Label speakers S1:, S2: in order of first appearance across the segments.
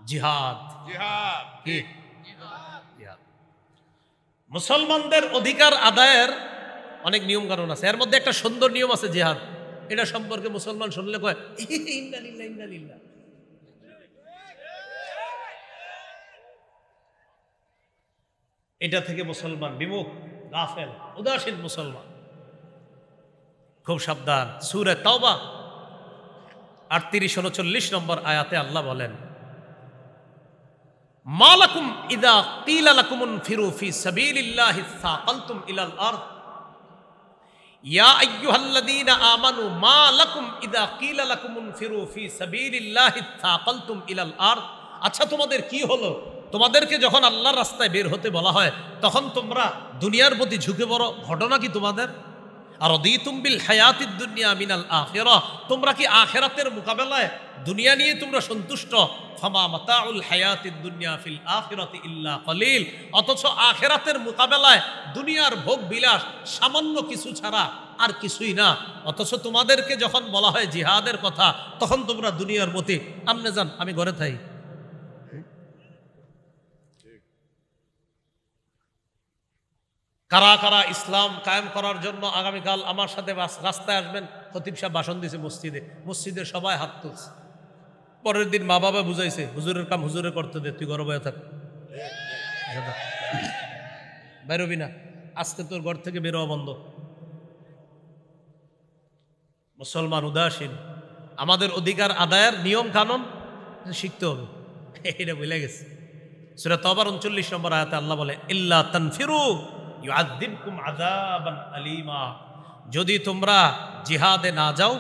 S1: জিহাদ। জিহাদ কি? জিহাদ। মুসলমানদের অধিকার আদায়ের অনেক নিয়ম কানুন আছে, এর মধ্যে একটা সুন্দর নিয়ম আছে জিহাদ। এটা সম্পর্কে মুসলমান শুনলে কয় ইন্না লিল্লাহ ইন্না লিল্লাহ। এটা থেকে মুসলমান বিমুখ, গাফেল, উদাসীন মুসলমান। খুব সাবধান। সূরা তাওবা 38-39 নম্বর আয়াতে আল্লাহ বলেন, মালাকুম ইদা কিলা লাকুম ইনফিরু ফি সাবিলিল্লাহি সাকালতুম ইলাল আরদ ইয়া আইয়ুহাল্লাযীনা আমানু মা লাকুম ইদা কিলা লাকুম ইনফিরু ফি সাবিলিল্লাহি সাকালতুম ইলাল আরদ। আচ্ছা, তোমাদের কি হলো? তোমাদেরকে যখন আল্লাহর রাস্তায় বের হতে বলা হয় তখন তোমরা দুনিয়ার প্রতি ঝুঁকে পড়ো, ঘটনা কি তোমাদের? আর রাদিতুম বিল হায়াতিদ দুনিয়া মিনাল আখিরাহ, তোমরা কি আখিরাতের মোকাবেলায় দুনিয়া নিয়ে তোমরা সন্তুষ্ট? ফামা মাতাউল হায়াতিদ দুনিয়া ফিল আখিরাতি ইল্লা কলিল, অথচ আখিরাতের মোকাবেলায় দুনিয়ার ভোগ বিলাস সামান্য কিছু ছাড়া আর কিছুই না। অথচ তোমাদেরকে যখন বলা হয় জিহাদের কথা তখন তোমরা দুনিয়ার প্রতি আমনে যান, আমি ঘরে থাই। কারা কারা ইসলাম কায়েম করার জন্য আগামীকাল আমার সাথে রাস্তায় আসবেন? খতিব সাহেব ভাষণ দিয়েছে মসজিদে, মসজিদের সবাই হাত তুলছে। পরের দিন মা বাবা বুঝাইছে, হুজুরের কাম হুজুরে করতে দে, তুই ঘরে বয়ে থাক, বেরোবি না, আজকে তোর ঘর থেকে বেরোয়া বন্ধ। মুসলমান উদাসীন। আমাদের অধিকার আদায়ের নিয়ম কানুন শিখতে হবে, এটা ভুলে গেছে। সূরা তাওবার 39 নম্বর আয়াতে আল্লাহ বলে, ইল্লা তানফিরু ইউআযযিবকুম আযাবান আলীমা, যদি তোমরা জিহাদে না যাও,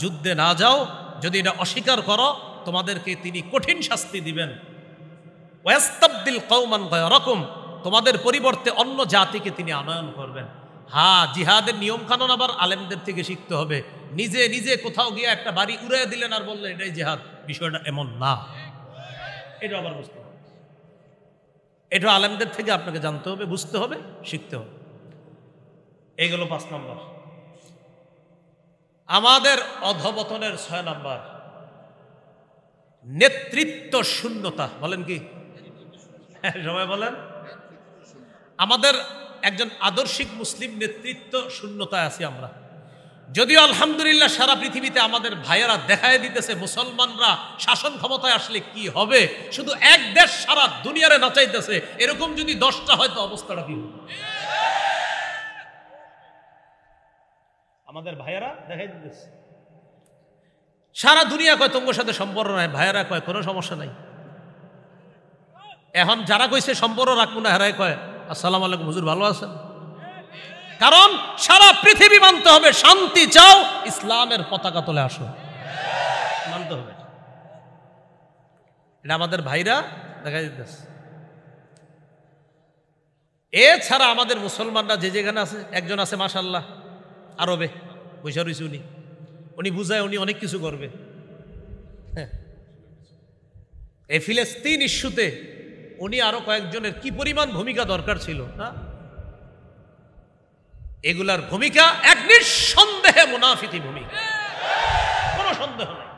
S1: যুদ্ধে না যাও, যদি এটা অস্বীকার করো, তোমাদেরকে তিনি কঠিন শাস্তি দিবেন। ওয়াস্তাবদিল কওমান গায়রাকুম, তোমাদের পরিবর্তে অন্য জাতিকে তিনি আনয়ন করবেন। হ্যাঁ, জিহাদের নিয়ম কানুন আবার আলেমদের থেকে শিখতে হবে। নিজে নিজে কোথাও গিয়ে একটা বাড়ি উড়াইয়া দিলেন আর বললেন এটাই জিহাদ, বিষয়টা এমন না। এটা আবার বুঝতে হবে, এটা আলেমদের থেকে আপনাকে জানতে হবে, বুঝতে হবে, শিখতে হবে। এইগুলো 5 নম্বর। আমাদের অধঃপতনের 6 নম্বর, নেতৃত্ব শূন্যতা। বলেন কি? সবাই বলেন। আমাদের একজন আদর্শিক মুসলিম নেতৃত্ব শূন্যতায় আছি আমরা। যদিও আলহামদুলিল্লাহ সারা পৃথিবীতে আমাদের ভাইয়েরা দেখায় দিতেছে মুসলমানরা শাসন ক্ষমতায় আসলে কি হবে, শুধু এক দেশ সারা দুনিয়ারে নাচাইতেছে। এরকম যদি 10টা হয় তো অবস্থাটা কি হবে? আমাদের ভাইয়েরা দেখাই দিতেছে সারা দুনিয়া কয় তোমার সাথে সম্পর্ক নাই, ভাইয়েরা কয় কোনো সমস্যা নাই। এখন যারা কইছে সম্পর্ক রাখবো না, হেরাই কয় আসসালামু আলাইকুম হুজুর, ভালো আছেন। কারণ সারা পৃথিবী মানতে হবে, শান্তি চাও ইসলামের পতাকা তোলে আসো, মানতে হবে। এটা আমাদের ভাইরা দেখাই দিতেছে। এছাড়া আমাদের মুসলমানরা যে যেখানে আছে, একজন আছে মাশাআল্লাহ আরবে বৈশা রয়েছে, উনি বুঝায়, উনি অনেক কিছু করবে। হ্যাঁ, এই ফিলিস্তিন ইস্যুতে উনি আরো কয়েকজনের কি পরিমাণ ভূমিকা দরকার ছিল না, এগুলার ভূমিকা এক নিঃসন্দেহে মুনাফিকি ভূমিকা, কোনো সন্দেহ নাই।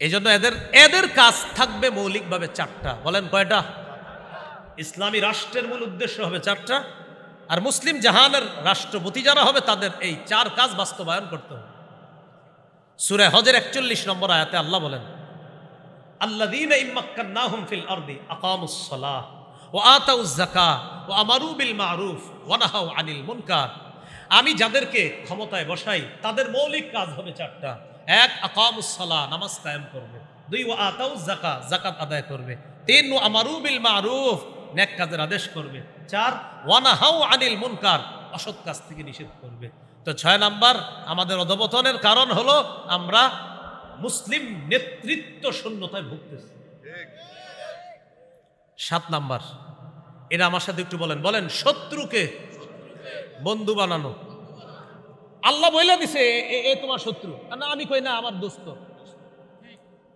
S1: এই জন্য এদের কাজ থাকবে মৌলিকভাবে 4টা। বলেন কয়টা? ইসলামী রাষ্ট্রের মূল উদ্দেশ্য হবে 4টা, আর মুসলিম জাহানের রাষ্ট্রপতি যারা হবে তাদের এই 4 কাজ বাস্তবায়ন করতে হবে। সূরা হজের 41 নম্বর আয়াতে আল্লাহ বলেন, আল্লাযীনা ইম্মাক্কান্নাহুম ফিল আরদি আকামুস সালাহ ওয়া আতাউয যাকাহ ওয়া আমারু বিল মা'রুফ ওয়া নাহাউ আনিল মুনকার। আমি যাদেরকে ক্ষমতায় বসাই তাদের মৌলিক কাজ হবে 4টা। 1, আকামুস সালাহ, নামাজ কায়েম করবে। 2, ওয়া আতাউয যাকাহ, যাকাত আদায় করবে। 3, ওয়া আমারু বিল মা'রুফ, নেক কাজের আদেশ করবে। 4, ওয়া নাহাউ আনিল মুনকার, অসৎ কাজ থেকে নিষেধ করবে। তো 6 নাম্বার আমাদের অধঃপতনের কারণ হলো আমরা মুসলিম নেতৃত্ব শূন্যতায় ভুগতেছি। 7 নাম্বার, এটা আমার সাথে একটু বলেন। বলেন, শত্রুকে বন্ধু বানানো। আল্লাহ বলে দিছে এ তোমার শত্রু, না আমি কই না আমার দোস্ত।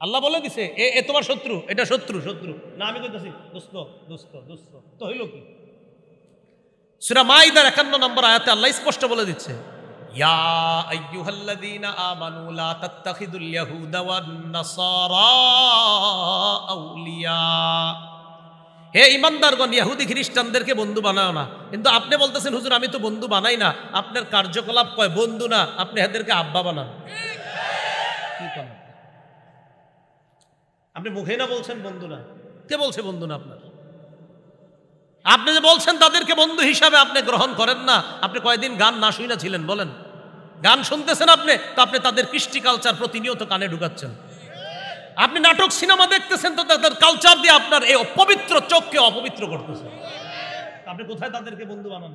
S1: আল্লাহ বলে দিছে এ তোমার শত্রু, এটা শত্রু শত্রু, না আমি কইতাছি দোস্ত দোস্ত দোস্ত। তো হইল কি? সূরা মাইদার 51 নম্বর আয়াতে আল্লাহ স্পষ্ট বলে দিচ্ছে, ইয়া আইয়ুহাল্লাযীনা আমানু লা তাত্তাখিযুল ইয়াহুদা ওয়ান নাসারা আউলিয়া। হে ঈমানদারগণ, ইহুদি খ্রিস্টানদেরকে বন্ধু বানাও না। কিন্তু আপনি বলতেছেন হুজুর আমি তো বন্ধু বানাই না, আপনার কার্যকলাপ কয় বন্ধু না, আপনি এদেরকে আব্বা বানান। কি করেন আপনি? মুখে না বলছেন বন্ধু না, কে বলছে বন্ধু না? আপনার আপনি যে বলছেন তাদেরকে বন্ধু হিসাবে আপনি গ্রহণ করেন না। আপনি কয়দিন গান না শুনে ছিলেন বলেন? গান শুনতেছেন আপনি, তো আপনি তাদের কৃষ্টি কালচার প্রতিনিয়ত কানে ঢুকাচ্ছেন। আপনি নাটক সিনেমা দেখতেছেন, তো তাদের কালচার দিয়ে আপনার এই অপবিত্র চোখকে অপবিত্র করতেছেন। আপনি কোথায় তাদেরকে বন্ধু বানান?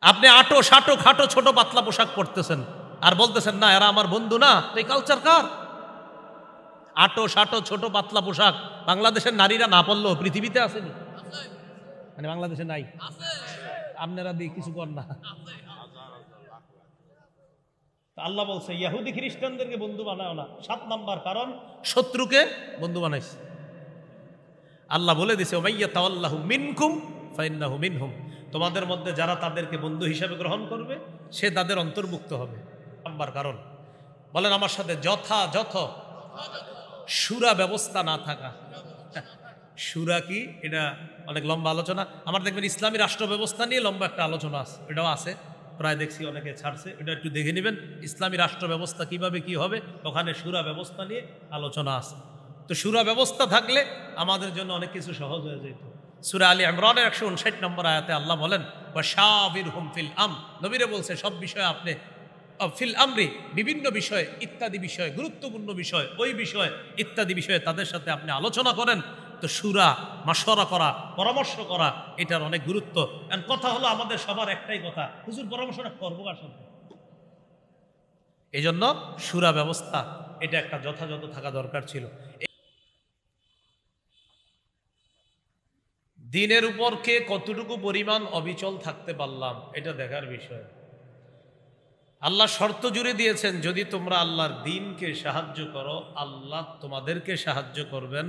S1: আপনি আটো শাটো খাটো ছোট পাতলা পোশাক পরতেছেন আর বলতেছেন না এরা আমার বন্ধু না। তো এই কালচার কার? আটো শাটো ছোট পাতলা পোশাক বাংলাদেশের নারীরা না পড়লেও পৃথিবীতে আসেনি, মানে বাংলাদেশে নাই। আপনারা দিয়ে কিছু কর না। আল্লাহ বলছে ইহুদি খ্রিস্টানদেরকে বন্ধু বানাও না। 7 নাম্বার কারণ, শত্রুকে বন্ধু বানাইছে। আল্লাহ বলে দিছে ওমাইয়া তাওয়াল্লাহু মিনকুম ফাইন্নাহু মিনহুম, তোমাদের মধ্যে যারা তাদেরকে বন্ধু হিসেবে গ্রহণ করবে সে তাদের অন্তর্ভুক্ত হবে। নাম্বার কারণ, বলেন আমার সাথে, যথাযথ সুরা ব্যবস্থা না থাকা। সুরা কি? এটা অনেক লম্বা আলোচনা। আমার দেখবেন ইসলামী রাষ্ট্র ব্যবস্থা নিয়ে লম্বা একটা আলোচনা আছে, এটাও আছে, প্রায় দেখছি অনেকে ছাড়ছে, এটা একটু দেখে নেবেন। ইসলামী রাষ্ট্র ব্যবস্থা কিভাবে কি হবে, ওখানে সুরা ব্যবস্থা নিয়ে আলোচনা আছে। তো সুরা ব্যবস্থা থাকলে আমাদের জন্য অনেক কিছু সহজ হয়ে যেত। সূরা আলী ইমরানের 159 নম্বর আয়াতে আল্লাহ বলেন ওয়াশাবিরহুম ফিল নবীরে বলছে সব বিষয়ে আপনি ফিল আমরি, বিভিন্ন বিষয় ইত্যাদি বিষয়, গুরুত্বপূর্ণ বিষয়, ওই বিষয় ইত্যাদি বিষয়ে তাদের সাথে আপনি আলোচনা করেন। তো সুরা মাশওয়ারা করা, পরামর্শ করা, এটার অনেক গুরুত্ব। কথা হলো আমাদের সবার একটাই কথা, হুজুর পরামর্শটা করবো কার সাথে? এই জন্য সুরা ব্যবস্থা এটা একটা যথাযথ থাকা দরকার ছিল। দিনের উপর কে কতটুকু পরিমাণ অবিচল থাকতে পারলাম এটা দেখার বিষয়। আল্লাহ শর্ত জুড়ে দিয়েছেন, যদি তোমরা আল্লাহর দ্বীনকে সাহায্য করো আল্লাহ তোমাদেরকে সাহায্য করবেন,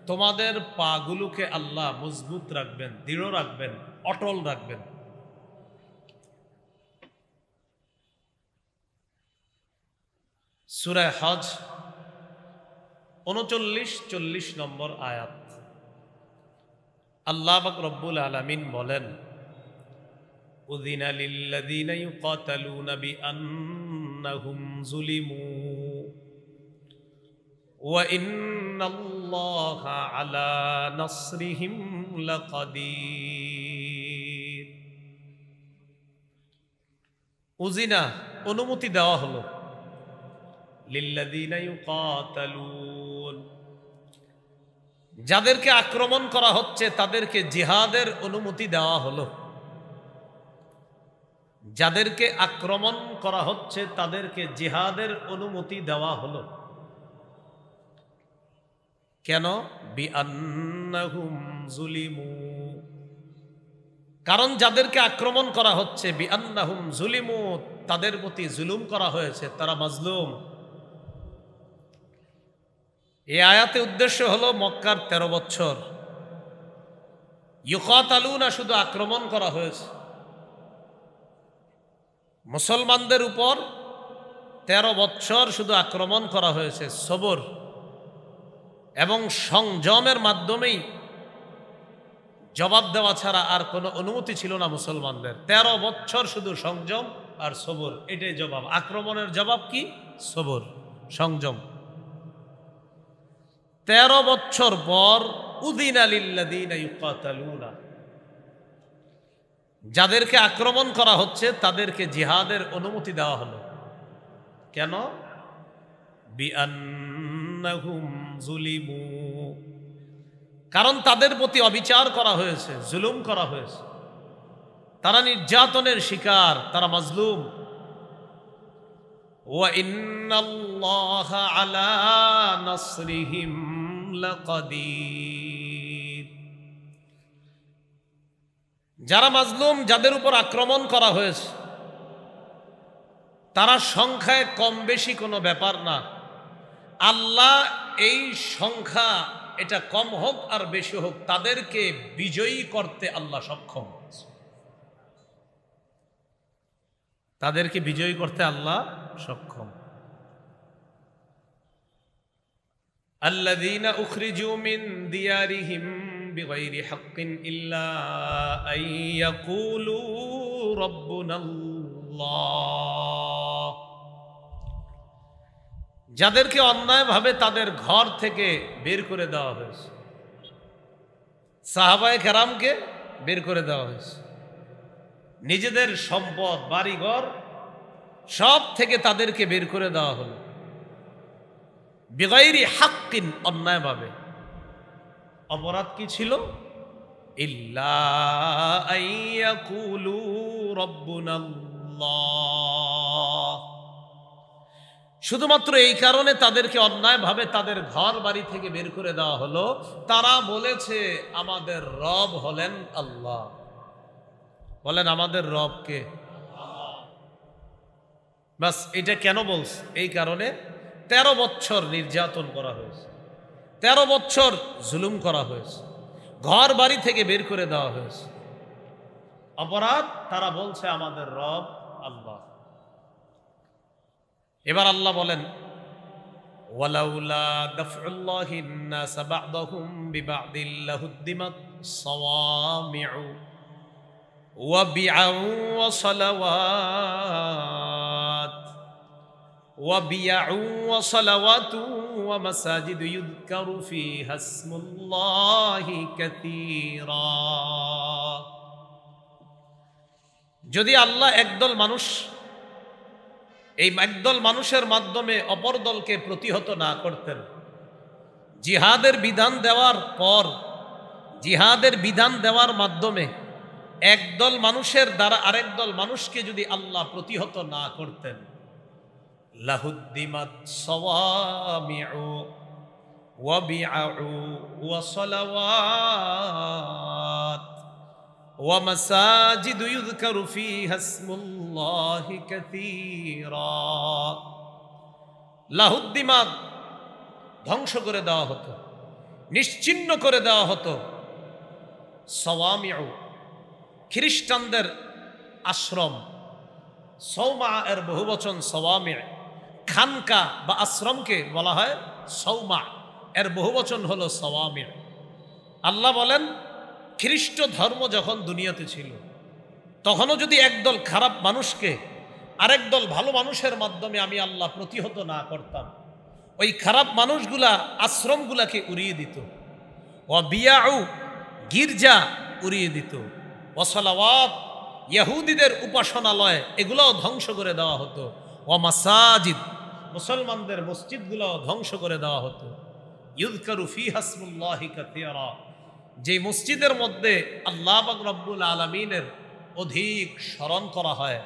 S1: তোমাদের পাগুলোকে আল্লাহ মজবুত রাখবেন, দৃঢ় রাখবেন, অটল রাখবেন। সূরা হজ 39-40 নম্বর আয়াত আল্লাহ পাক রব্বুল আলামিন বলেন উযিনা লিল্লাযীনা ইউকাতালুনা বিআন্নাহুম যুলিমু ওয়া ইন্নাল্লাহা আলা নাসরিহিম লাকাদির। উযিনা অনুমতি দেওয়া হলো, লিল্লাযীনা ইউকাতালুন যাদেরকে আক্রমণ করা হচ্ছে তাদেরকে জিহাদের অনুমতি দেওয়া হলো। যাদেরকে আক্রমণ করা হচ্ছে তাদেরকে জিহাদের অনুমতি দেওয়া হলো। কেন? বিআন্নাহুম যুলিমু, কারণ যাদেরকে আক্রমণ করা হচ্ছে বিআন্নাহুম যুলিমু, তাদের প্রতি জুলুম করা হয়েছে, তারা মাজলুম। এই আয়াতে উদ্দেশ্য হলো মক্কার 13 বছর ইউকাতালুনা শুধু আক্রমণ করা হয়েছে, মুসলমানদের উপর 13 বছর শুধু আক্রমণ করা হয়েছে। সবর এবং সংযমের মাধ্যমেই জবাব দেওয়া ছাড়া আর কোনো অনুমতি ছিল না মুসলমানদের। 13 বছর শুধু সংযম আর সবর, এটাই জবাব। আক্রমণের জবাব কি? সবর, সংযম। 13 বছর পর উযিনা লিল্লাযীনা ইউকাতালুনা, যাদেরকে আক্রমণ করা হচ্ছে তাদেরকে জিহাদের অনুমতি দেওয়া হলো। কেন? বিআন্নাহুম যুলিমু, কারণ তাদের প্রতি অবিচার করা হয়েছে, জুলুম করা হয়েছে, তারা নির্যাতনের শিকার, তারা মাজলুম। ওয়া ইন্নাল্লাহা আলা নাসরিহিম লাকাদির। যারা মাজলুম, যাদের উপর আক্রমণ করা হয়েছে, তারা সংখ্যায় কম বেশি কোনো ব্যাপার না। আল্লাহ এই সংখ্যা এটা কম হোক আর বেশি হোক, তাদেরকে বিজয়ী করতে আল্লাহ সক্ষম। তাদেরকে বিজয়ী করতে আল্লাহ সক্ষম। আল্লাযীনা উখরিজু মিন দিয়ারিহিম বিগাইরি হাক্কিন ইল্লা আন ইয়াকুলু রাব্বুনাল্লাহ, যাদেরকে অন্যায়ভাবে তাদের ঘর থেকে বের করে দেওয়া হয়েছে, সাহাবায়ে কেরামকে বের করে দেওয়া হয়েছে, নিজেদের সম্পদ বাড়িঘর সব থেকে তাদেরকে বের করে দেওয়া হলো, বিগাইরি হাক্কিন, অন্যায়ভাবে। অপরাধ কি ছিল? ইল্লা আন ইয়াকুলু রাব্বুনাল্লাহ, শুধুমাত্র এই কারণে তাদেরকে অন্যায়ভাবে তাদের ঘর বাড়ি থেকে বের করে দেওয়া হলো, তারা বলেছে আমাদের রব হলেন আল্লাহ। বলেন আমাদের রব কে? বাস এটা কেন বলছে? এই কারণে 13 বছর নির্যাতন করা হয়েছে, 13 বছর জুলুম করা হয়েছে, ঘর বাড়ি থেকে বের করে দেওয়া হয়েছে। অপরাধ, তারা বলছে আমাদের রব আল্লাহ। এবার আল্লাহ বলেন ওয়ালাউলা দাফউল্লাহিন নাস বা'দাহুম বিবা'দিল লাহুদ্দিমাত সাওয়ামি'ু ওয়া বি'আউ ওয়া সালাওয়াত ওয়া বি'আউ ওয়া সালাওয়াতু ওয়া মাসাজিদু ইউযকারু ফীহা ইসমুল্লাহি কাসীরা। যদি আল্লাহ একদল মানুষের মাধ্যমে অপর দলকে প্রতিহত না করতেন, জিহাদের বিধান দেওয়ার পর, জিহাদের বিধান দেওয়ার মাধ্যমে একদল মানুষের দ্বারা আরেক দল মানুষকে যদি আল্লাহ প্রতিহত না করতেন, লাহুদ্দিমাত সাওয়ামি'ু ওয়া বি'আউ ওয়া সালাওয়াত ওয়া মাসাজিদু ইউযকারু ফীহা ইসমুল্লাহি কাসীরা। লাহুদ্দিমাত, ধ্বংস করে দেওয়া হতো, নিশ্চিহ্ন করে দেওয়া হতো। সাওয়ামি'ু, খ্রিস্টানদের আশ্রম। সৌমা এর বহুবচন সাওয়ামি'। খানকা বা আশ্রমকে বলা হয় সৌমা, এর বহুবচন হলো সাওয়ামি'। আল্লাহ বলেন খ্রিস্ট ধর্ম যখন দুনিয়াতে ছিল, তখনও যদি একদল খারাপ মানুষকে আরেক দল ভালো মানুষের মাধ্যমে আমি আল্লাহ প্রতিহত না করতাম, ওই খারাপ মানুষগুলা আশ্রমগুলাকে উড়িয়ে দিত। ওয়া বিয়াউ, গির্জা উড়িয়ে দিত। ওয়া সালাওয়াত, ইহুদিদের উপাসনালয়, এগুলাও ধ্বংস করে দেওয়া হতো। ওয়া মাসাজিদ, মুসলমানদের মসজিদগুলাও ধ্বংস করে দেওয়া হতো। ইউযকারু ফীহা ইসমুল্লাহি কাসীরা, যে মসজিদের মধ্যে আল্লাহ পাক রব্বুল আলামিনের অধিক স্মরণ করা হয়,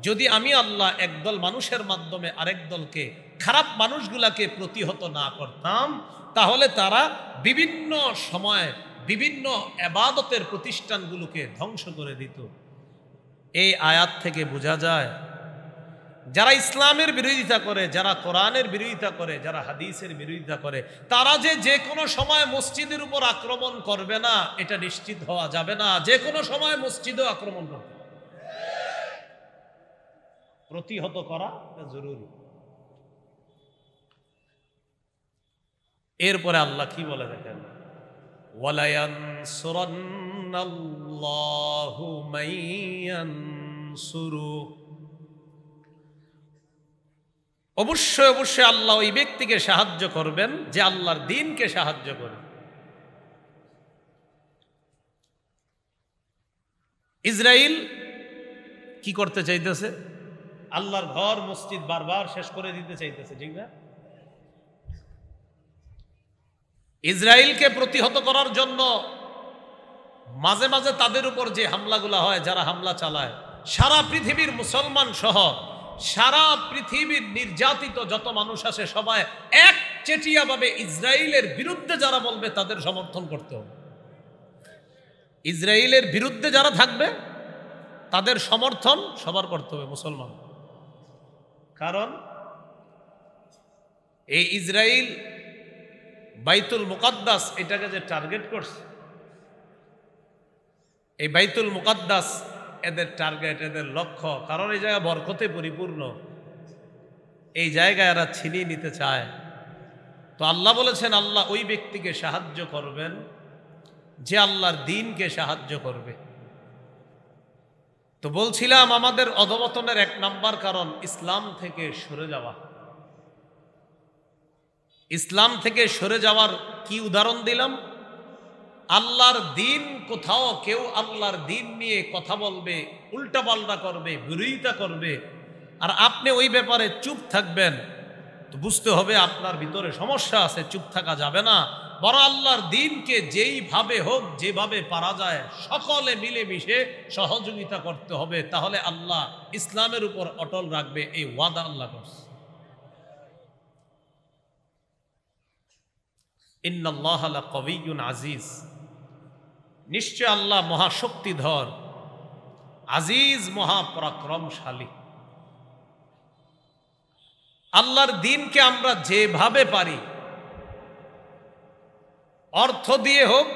S1: যদি আমি আল্লাহ একদল মানুষের মাধ্যমে আরেক দলকে, খারাপ মানুষগুলাকে প্রতিহত না করতাম, তাহলে তারা বিভিন্ন সময় বিভিন্ন ইবাদতের প্রতিষ্ঠানগুলোকে ধ্বংস করে দিত। এই আয়াত থেকে বোঝা যায় যারা ইসলামের বিরোধিতা করে, যারা কোরআনের বিরোধিতা করে, যারা হাদিসের বিরোধিতা করে, তারা যে কোনো সময় মসজিদের উপর আক্রমণ করবে না এটা নিশ্চিত হওয়া যাবে না। যে কোনো সময় মসজিদও আক্রমণ করবে, প্রতিহত করা জরুরি। এরপরে আল্লাহ কি বলে দেখেন, ওয়ালা ইয়ানসুরান্নাল্লাহু মাইয়ানসুরু, অবশ্যই অবশ্যই আল্লাহ ওই ব্যক্তিকে সাহায্য করবেন যে আল্লাহর দ্বীনকে সাহায্য করে। ইসরাইল কি করতে চাইতেছে? আল্লাহর ঘর মসজিদ বারবার শেষ করে দিতে চাইতেছে, ঠিক না? ইসরাইলকে প্রতিহত করার জন্য মাঝে মাঝে তাদের উপর যে হামলাগুলো হয়, যারা হামলা চালায়, সারা পৃথিবীর মুসলমান সহ সারা পৃথিবীর নির্যাতিত যত মানুষ আছে সবাই একচেটিয়াভাবে ইসরাইলের বিরুদ্ধে যারা বলবে তাদের সমর্থন করতে হবে। ইসরাইলের বিরুদ্ধে যারা থাকবে তাদের সমর্থন সবার করতে হবে মুসলমান। কারণ এই ইসরাইল বাইতুল মুকাদ্দাস এটাকে যে টার্গেট করছে, এই বাইতুল মুকাদ্দাস এদের টার্গেট, এদের লক্ষ্য, কারণ এই জায়গা বরকতে পরিপূর্ণ, এই জায়গায় এরা ছিনিয়ে নিতে চায়। তো আল্লাহ বলেছেন আল্লাহ ওই ব্যক্তিকে সাহায্য করবেন যে আল্লাহর দ্বীনকে সাহায্য করবে। তো বলছিলাম আমাদের অধঃপতনের এক নাম্বার কারণ ইসলাম থেকে সরে যাওয়া। ইসলাম থেকে সরে যাওয়ার কি উদাহরণ দিলাম? আল্লাহর দ্বীন, কোথাও কেউ আল্লাহর দ্বীন নিয়ে কথা বলবে, উল্টাপাল্টা করবে, বিরোধিতা করবে, আর আপনি ওই ব্যাপারে চুপ থাকবেন, তো বুঝতে হবে আপনার ভিতরে সমস্যা আছে। চুপ থাকা যাবে না, বরং আল্লাহর দ্বীনকে যেইভাবে হোক, যেভাবে পারা যায় সকলে মিলেমিশে সহযোগিতা করতে হবে, তাহলে আল্লাহ ইসলামের উপর অটল রাখবে, এই ওয়াদা আল্লাহ করছে। ইন্নাল্লাহা লাকাবিয়্যুন আজিজ, নিশ্চয় আল্লাহ মহাশক্তিধর, আজিজ, মহাপরাক্রমশালী। আল্লাহর দ্বীনকে আমরা যেভাবে পারি, অর্থ দিয়ে হোক,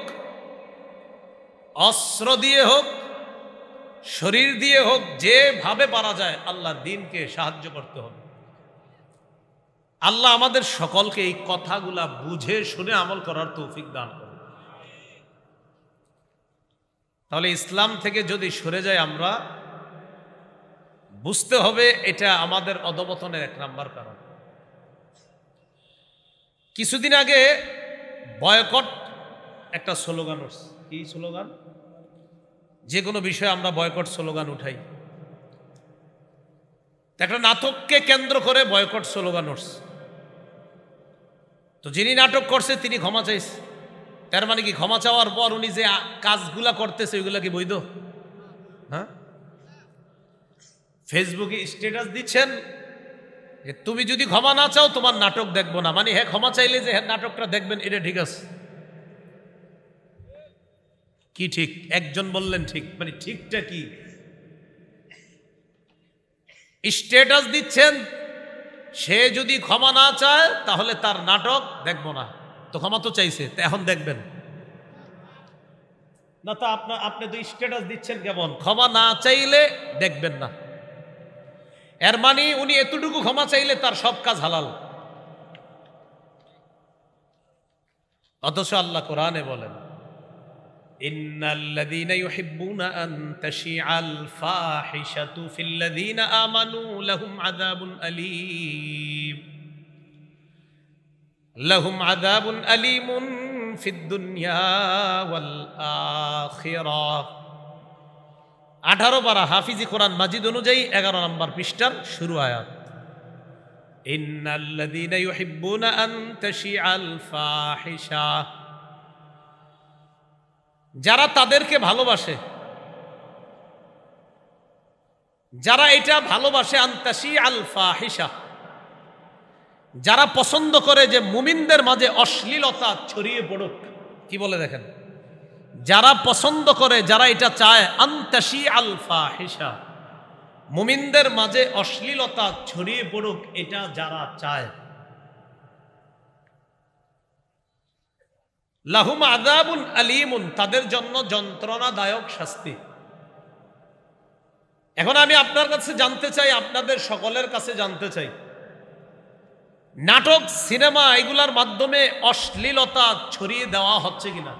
S1: অস্ত্র দিয়ে হোক, শরীর দিয়ে হোক, যেভাবে পারা যায় আল্লাহর দ্বীনকে সাহায্য করতে হবে। আল্লাহ আমাদের সকলকে এই কথাগুলা বুঝে শুনে আমল করার তৌফিক দান করুন। তাহলে ইসলাম থেকে যদি সরে যায় আমরা, বুঝতে হবে এটা আমাদের অধঃপতনের এক নাম্বার কারণ। কিছুদিন আগে বয়কট একটা স্লোগান উঠছে। কি স্লোগান? যে কোনো বিষয়ে আমরা বয়কট স্লোগান উঠাই। একটা নাটককে কেন্দ্র করে বয়কট স্লোগান উঠছে। তো যিনি নাটক করছে তিনি ক্ষমা চাইছে। তার মানে কি ক্ষমা চাওয়ার পর উনি যে কাজগুলা করতেছে ওইগুলা কি বৈধ? হ্যাঁ, ফেসবুকে স্ট্যাটাস দিচ্ছেন যে তুমি যদি ক্ষমা না চাও তোমার নাটক দেখবো না, মানে হ্যাঁ ক্ষমা চাইলে যে হ্যাঁ নাটকটা দেখবেন, এটা ঠিক আছে? কি ঠিক? একজন বললেন ঠিক, মানে ঠিকটা কি? স্ট্যাটাস দিচ্ছেন সে যদি ক্ষমা না চায় তাহলে তার নাটক দেখবো না, তো ক্ষমা তো চাইছে, তো এখন দেখবেন না? তো আপনি তো স্ট্যাটাস দিচ্ছেন কেমন? ক্ষমা না চাইলে দেখবেন না, এর মানে উনি এতটুকু ক্ষমা চাইলে তার সব কাজ হালাল। অথচ আল্লাহ কোরআনে বলেন ইন্নাল্লাযীনা ইউহিব্বুনা আন তাশিআল ফাহিশাতু ফিল্লাযীনা আমানু লাহুম আযাবুন আলীম, লাহুম আযাবুন আলীমুন ফিদ দুনিয়া ওয়াল আখিরাহ। 18 পারা হাফিজি কোরআন মাজিদ অনুযায়ী 11 নম্বর পৃষ্ঠার শুরু আয়াত। ইন্নাল্লাযীনা ইউহিব্বুনা আন তাশিআল ফাহিশা, যারা তাদেরকে ভালোবাসে, যারা এটা ভালোবাসে, আন তাশিআল ফাহিশা, যারা পছন্দ করে যে মুমিনদের মাঝে অশ্লীলতা ছড়িয়ে পড়ুক। কি বলে দেখেন, যারা পছন্দ করে, যারা এটা চায়, আন তাশিআল ফাহিশা, মুমিনদের মাঝে অশ্লীলতা ছড়িয়ে পড়ুক, এটা যারা চায়, লাহুম আযাবুন আলীমুন, তাদের জন্য যন্ত্রণাদায়ক শাস্তি। এখন আমি আপনার কাছে জানতে চাই, আপনাদের সকলের কাছে জানতে চাই, নাটক, সিনেমা এগুলার মাধ্যমে অশ্লীলতা ছড়িয়ে দেওয়া হচ্ছে কিনা?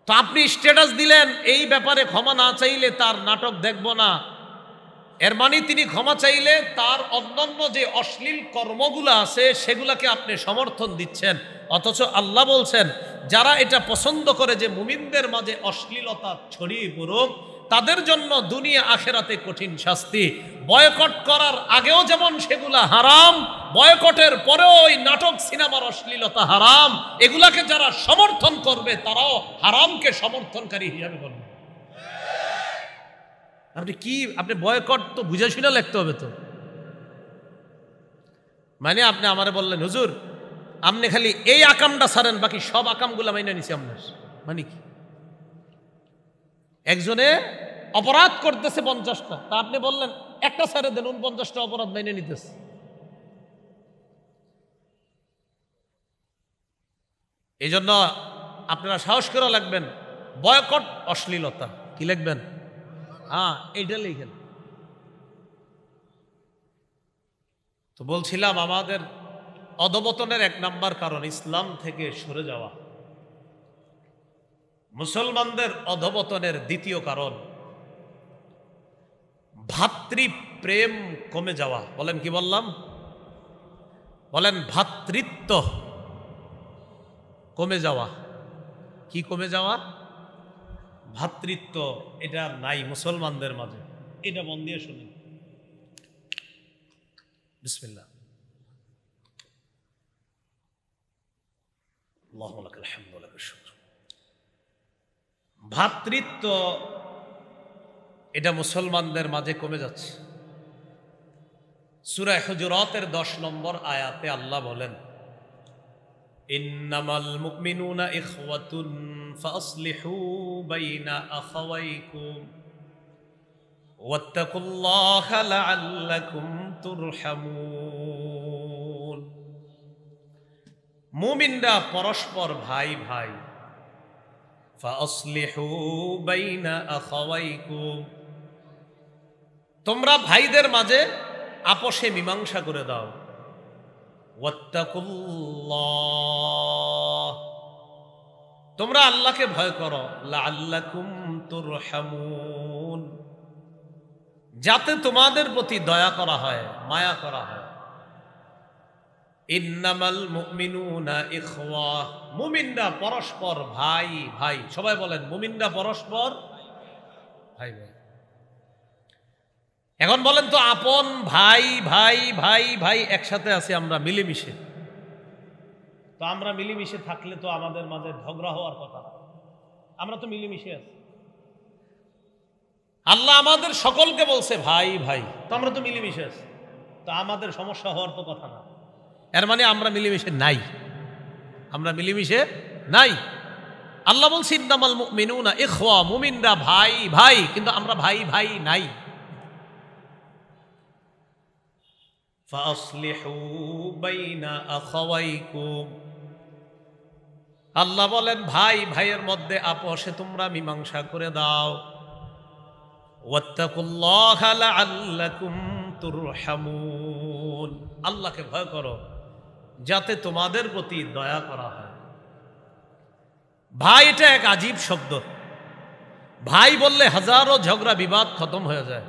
S1: তো আপনি স্ট্যাটাস দিলেন এই ব্যাপারে ক্ষমা না চাইলে তার নাটক দেখব না, এর মানে তিনি ক্ষমা চাইলে তার অন্যান্য যে অশ্লীল কর্মগুলো আছে সেগুলাকে আপনি সমর্থন দিচ্ছেন। অথচ আল্লাহ বলছেন যারা এটা পছন্দ করে যে মুমিনদের মাঝে অশ্লীলতা ছড়িয়ে পড়ুক, তাদের জন্য দুনিয়া আখেরাতে কঠিন শাস্তি। বয়কট করার আগেও যেমন সেগুলা হারাম, বয়কটের পরেও ওই নাটক, সিনেমার অশ্লীলতা হারাম। এগুলাকে যারা সমর্থন করবে তারাও হারামকে সমর্থনকারী হিসাবে বলবে। আপনি বয়কট তো বুঝে শুনে লিখতে হবে তো। মানে আপনি আমারে বললেন হুজুর আপনি খালি এই আকামটা ছাড়েন, বাকি সব আকামগুলা মাইনে নিছি আপনার, মানে কি? একজনে অপরাধ করতেছে 50টা, তা আপনি বললেন একটা ছেড়ে দেন, 49টা অপরাধ মাইনে নিতেছে। এই জন্য আপনারা সাহস করে লাগবেন বয়কট অশ্লীলতা। কি লিখবেন? হ্যাঁ এইটা লিখেন। তো বলছিলাম আমাদের অধপতনের এক নাম্বার কারণ ইসলাম থেকে সরে যাওয়া। মুসলমানদের অধপতনের দ্বিতীয় কারণ ভাতৃপ্রেম কমে যাওয়া। বলেন কি বললাম? বলেন ভ্রাতৃত্ব কমে যাওয়া। কি কমে যাওয়া? ভ্রাতৃত্ব এটা নাই মুসলমানদের মাঝে। এটা মন দিয়ে শুনুন। বিসমিল্লাহ। আল্লাহুম্মা লাকাল হামদু ওয়া লাকাশ শুকর। ভ্রাতৃত্ব এটা মুসলমানদের মাঝে কমে যাচ্ছে। সূরা হুজুরাতের 10 নম্বর আয়াতে আল্লাহ বলেন, ইন্নামাল মুমিনুনা ইখওয়াতুন ফাসলিহু বাইনা আখাওয়াইকুম ওয়াত্তাকুল্লাহা লাআল্লাকুম তুরহামুন। মুমিনরা পরস্পর ভাই ভাই। ফাসলিহু বাইনা আখাওয়াইকুম, তোমরা ভাইদের মাঝে আপোষে মীমাংসা করে দাও। ওয়াত্তাকুল্লাহ, তোমরা আল্লাহকে ভয় করো। লাআল্লাকুম তুরহামুন, যাতে তোমাদের প্রতি দয়া করা হয়, মায়া করা হয়। ইন্নামাল মুমিনুনা ইখওয়া, মুমিনরা পরস্পর ভাই ভাই। সবাই বলেন মুমিনরা পরস্পর ভাই ভাই। এখন বলেন তো আপন ভাই ভাই ভাই ভাই একসাথে আছি আমরা মিলেমিশে। তো আমরা মিলেমিশে থাকলে তো আমাদের মাঝে ঝগড়া হওয়ার কথা না। আমরা তো মিলেমিশে আছি। আল্লাহ আমাদের সকলকে বলছে ভাই ভাই, তো আমরা তো মিলেমিশে আছি। তো আমাদের সমস্যা হওয়ার তো কথা না। এর মানে আমরা মিলেমিশে নাই। আমরা মিলেমিশে নাই। আল্লাহ বলছে ইন্নামাল মুমিনুনা ইখওয়া, মুমিনরা ভাই ভাই, কিন্তু আমরা ভাই ভাই নাই। ফাসলিহু বাইনা আখাওয়াইকুম, আল্লাহ বলেন ভাই ভাইয়ের মধ্যে আপোষে তোমরা মীমাংসা করে দাও। ওয়াত্তাকুল্লাহা লাআল্লাকুম তুরহামুন, আল্লাহকে ভয় করো যাতে তোমাদের প্রতি দয়া করা হয়। ভাই এটা এক আজীব শব্দ। ভাই বললে হাজারো ঝগড়া বিবাদ খতম হয়ে যায়।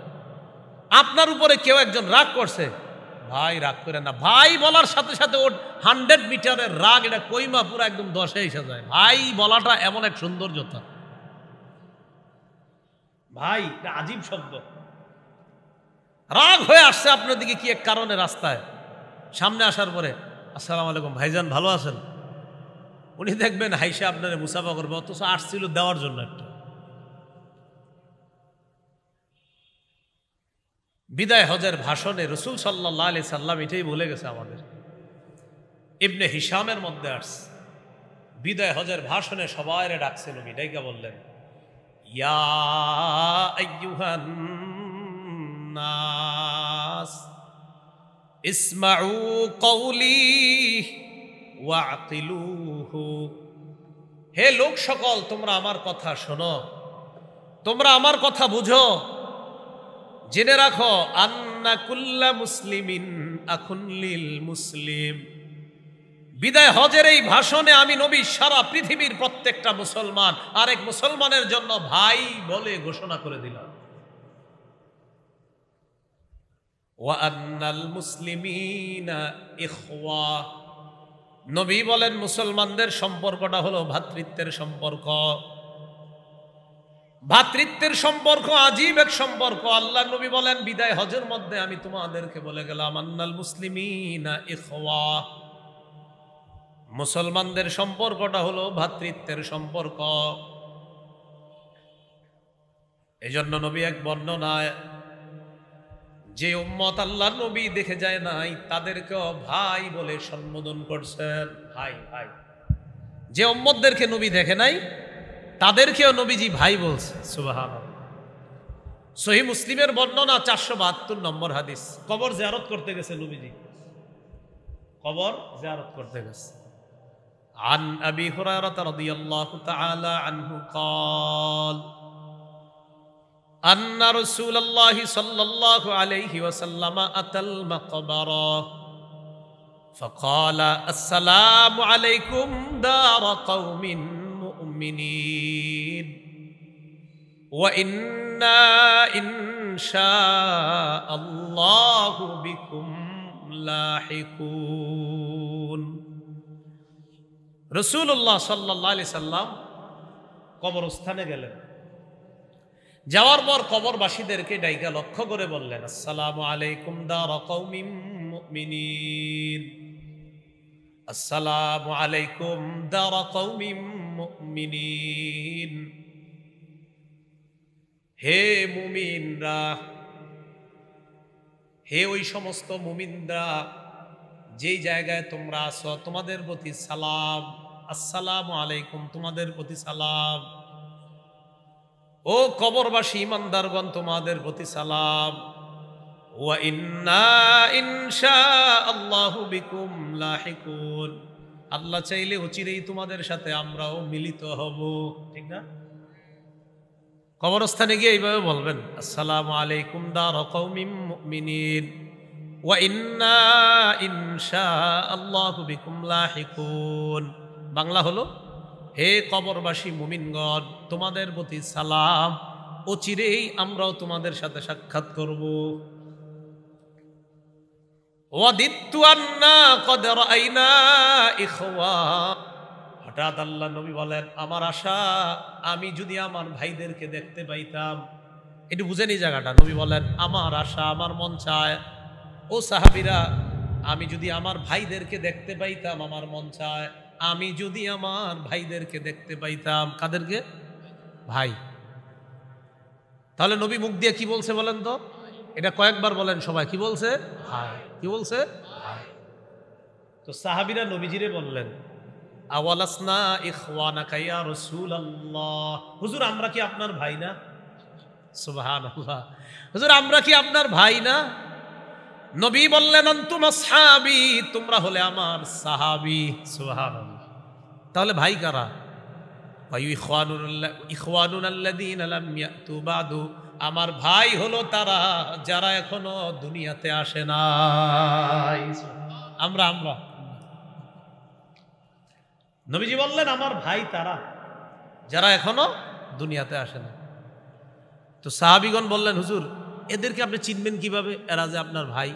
S1: আপনার উপরে কেউ একজন রাগ করছে, ভাই রাগ করে না। ভাই বলার সাথে সাথে ওর 100 মিটারের রাগ এটা কইমা পুরো একদম 10-এ এসে যায়। ভাই বলাটা এমন এক সৌন্দর্যতা। ভাই এটা আজীব শব্দ। রাগ হয়ে আসছে আপনার দিকে কি এক কারণে, রাস্তায় সামনে আসার পরে আসসালামু আলাইকুম ভাইজান ভালো আছেন, উনি দেখবেন হাইসা আপনারে মুসাফা করবে, অথচ আসছিল দেওয়ার জন্য একটা। বিদায় হজের ভাষণে রাসূল সাল্লাল্লাহু আলাইহি সাল্লাম এটাই বলে গেছে আমাদের। ইবনে হিশামের মধ্যে আসছে, বিদায় হজের ভাষণে সবাইরে ডাকছিল, বিদায়কে বললেন, ইয়া আইয়ুহান নাস ইসমাউ কওলি ওয়াকিলুহু, হে লোক সকল তোমরা আমার কথা শোনো, তোমরা আমার কথা বুঝো, জেনে রাখো আন্না কুল্লা মুসলিমিন আখুন লিল মুসলিম। বিদায় হজের এই ভাষণে আমি নবী সারা পৃথিবীর প্রত্যেকটা মুসলমান আরেক মুসলমানের জন্য ভাই বলে ঘোষণা করে দিলাম। ওয়া আন্নাল মুসলিমিনা ইখওয়া, নবী বলেন মুসলমানদের সম্পর্কটা হলো ভ্রাতৃত্বের সম্পর্ক। ভ্রাতৃত্বের সম্পর্ক আজীব এক সম্পর্ক। আল্লাহ নবী বলেন বিদায় হজের মধ্যে আমি তোমাদেরকে বলে গেলাম আন্নাল মুসলিমিনা ইখওয়া, মুসলমানদের সম্পর্কটা হলো ভ্রাতৃত্বের সম্পর্ক। এজন্য নবী এক বর্ণনায় যে উম্মত আল্লাহ নবী দেখে যায় নাই তাদেরকেও ভাই বলে সম্বোধন করছেন, ভাই ভাই। যে উম্মতদেরকে নবী দেখে নাই তাদেরকেও নবীজি ভাই বলছে। সুবহানাল্লাহ। সহিহ মুসলিমের বর্ণনা 472 নম্বর হাদিস। কবর জিয়ারত করতে গেছে নবীজি, কবর জিয়ারত করতে গেছে। عن أبي هريرة رضي الله تعالى عنه قال أن رسول الله صلى الله عليه وسلم أتى المقبرة فقال السلام عليكم دار قوم مؤمنين وإنا إن شاء الله بكم لاحقون রাসূলুল্লাহ সাল্লাল্লাহু আলাইহি সাল্লাম কবরস্থানে গেলেন। যাওয়ার পর কবরবাসীদেরকে ডাইকা লক্ষ্য করে বললেন, আসসালামু আলাইকুম দার কওমিম মুমিনিন, আসসালামু আলাইকুম দার কওমিম মুমিনিন। হে মুমিনরা, হে ওই সমস্ত মুমিনরা যেই জায়গায় তোমরা আছো, তোমাদের প্রতি সালাম। আসসালামু আলাইকুম, তোমাদের প্রতি সালাম। ও কবরবাসী ইমানদারগণ, তোমাদের প্রতি সালাম। ওয়া ইন্না ইনশাআল্লাহু বিকুম লাহিকুন, আল্লাহ চাইলে অচিরেই তোমাদের সাথে আমরাও মিলিত হব। ঠিক না? কবরস্থানে গিয়ে এইভাবে বলবেন, আসসালামু আলাইকুম দার কওমিম মুমিনিন ওয়া ইন্না ইনশাআল্লাহু বিকুম লাহিকুন। বাংলা হলো, হে কবরবাসী মুমিনগণ, তোমাদের প্রতি সালাম, অচিরেই আমরাও তোমাদের সাথে সাক্ষাৎ করব। ওয়াদিতু আন্না কদ রাআইনা ইখওয়ান। হঠাৎ আল্লাহ নবী বলেন, আমার আশা আমি যদি আমার ভাইদেরকে দেখতে পাইতাম। একটু বুঝেন এই জায়গাটা। নবী বলেন, আমার আশা, আমার মন চায়, ও সাহাবীরা, আমি যদি আমার ভাইদেরকে দেখতে পাইতাম, আমার মন চায় আমি যদি আমার ভাইদেরকে দেখতে পাইতাম। কাদেরকে? ভাই। তাহলে নবী মুখ দিয়ে কি বলছে বলেন তো? এটা কয়েকবার বলেন সবাই। কি বলছে? ভাই। কি বলছে? ভাই। তো সাহাবীরা নবীজিরে বললেন, আওয়ালাসনা ইখওয়ানাকা ইয়া রাসূলুল্লাহ, হুজুর আমরা কি আপনার ভাই না? সুবহানাল্লাহ, হুজুর আমরা কি আপনার ভাই না? নবী বললেন, আনতুম আসহাবী, তোমরা হলে আমার সাহাবী। সুবহানাল্লাহ। তাহলে ভাই কারা? ইখওয়ানুন আল্লাযীনা লাম ইয়াতু বাদু, আমার ভাই হলো তারা যারা এখনো দুনিয়াতে আসে নাই। আমরা নবীজি বললেন, আমার ভাই তারা যারা এখনো দুনিয়াতে আসে না। তো সাহাবীগণ বললেন, হুজুর এদেরকে আপনি চিনবেন কিভাবে, এরা যে আপনার ভাই?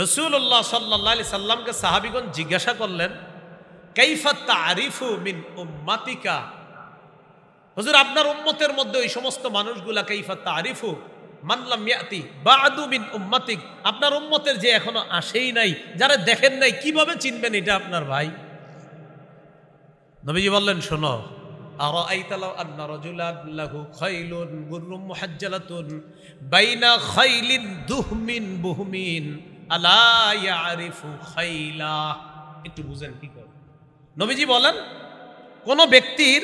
S1: রাসূলুল্লাহ সাল্লাল্লাহু আলাইহি সাল্লামকে সাহাবীগণ জিজ্ঞাসা করলেন, কাইফা তারিফু মিন উম্মাতিকা, হুজুর আপনার উম্মতের মধ্যে ওই সমস্ত মানুষগুলা, কাইফা তারিফু মান লাম ইয়াতি বাদু মিন উম্মাতিক, আপনার উম্মতের যে এখনো আসেই নাই, যারা দেখেন নাই, কিভাবে চিনবেন এটা আপনার ভাই? নবীজি বললেন, শোনো, আরাআইতা লাউ আন্না রাজুলান লাহু খাইলুন গুররুম মুহাজ্জালাতুন বাইনা খাইলিন দুহমিন বুহমিন আলা ইয়ারিফু খাইলা। একটু বুঝেন কি করে। নবীজি বলেন, কোন ব্যক্তির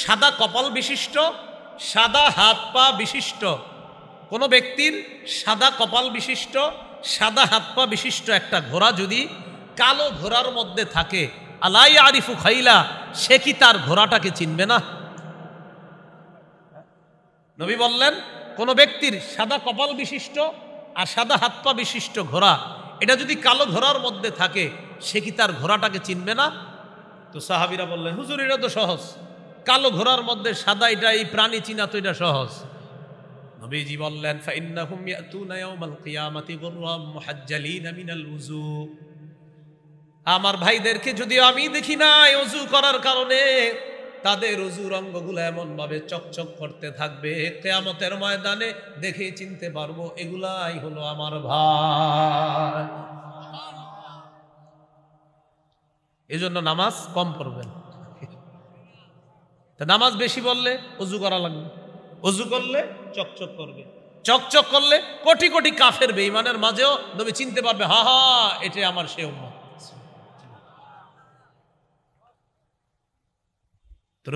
S1: সাদা কপাল বিশিষ্ট, সাদা হাত পা বিশিষ্ট, কোন ব্যক্তির সাদা কপাল বিশিষ্ট, সাদা হাত পা বিশিষ্ট একটা ঘোড়া যদি কালো ঘোড়ার মধ্যে থাকে, আলা ইয়ারিফু খাইলা, সে কি তার ঘোড়াটাকে চিনবে না? নবী বললেন, কোন ব্যক্তির সাদা কপাল বিশিষ্ট আর সাদা হাত পা বিশিষ্ট ঘোড়া, এটা যদি কালো ঘোড়ার মধ্যে থাকে, সে কি তার ঘোড়াটাকে চিনবে না? তো সাহাবীরা বললেন, হুজুর এটা তো সহজ, কালো ঘোড়ার মধ্যে সাদা, এটা এই প্রাণী চিনা তো এটা সহজ। নবীজি বললেন, ফাইন্নাহুম ইয়াতুনা ইয়াউমাল কিয়ামাতি গুররাম মুহাজ্জালিনা মিনাল উযু, আমার ভাইদেরকে যদিও আমি দেখি নাই ওযু করার কারণে, তাদের ওযুর অঙ্গগুলো এমন ভাবে চকচক করতে থাকবে, কিয়ামতের ময়দানে দেখে চিনতে পারবো এগুলাই হলো আমার ভাই। এজন্য নামাজ কম পড়বেন। তা নামাজ বেশি বললে ওযু করা লাগবে, ওযু করলে চকচক করবে, চকচক করলে কোটি কোটি কাফের বেঈমানের মাঝেও নবী চিনতে পারবে, হা হা এটা আমার সে উম্মত।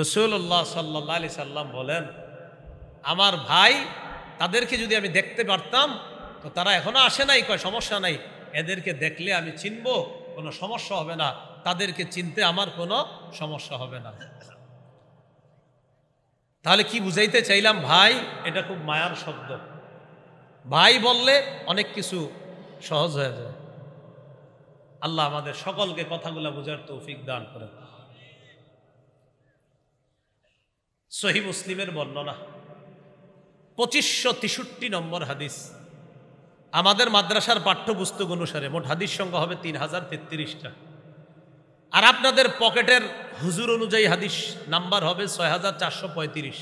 S1: রাসূলুল্লাহ সাল্লাল্লাহু আলাইহি সাল্লাম বলেন, আমার ভাই তাদেরকে যদি আমি দেখতে পারতাম, তো তারা এখনো আসে নাই, কয় সমস্যা নাই, এদেরকে দেখলে আমি চিনবো, কোনো সমস্যা হবে না, তাদেরকে চিনতে আমার কোনো সমস্যা হবে না। তাহলে কি বুঝাইতে চাইলাম? ভাই এটা খুব মায়ার শব্দ। ভাই বললে অনেক কিছু সহজ হয়ে যায়। আল্লাহ আমাদের সকলকে কথাগুলো বোঝার তৌফিক দান করেন। সহিহ মুসলিমের বর্ণনা 2563 নম্বর হাদিস। আমাদের মাদ্রাসার পাঠ্যপুস্তক অনুসারে মোট হাদিস সংখ্যা হবে 3033টা, আর আপনাদের পকেটের হুজুর অনুযায়ী হাদিস নাম্বার হবে 6435।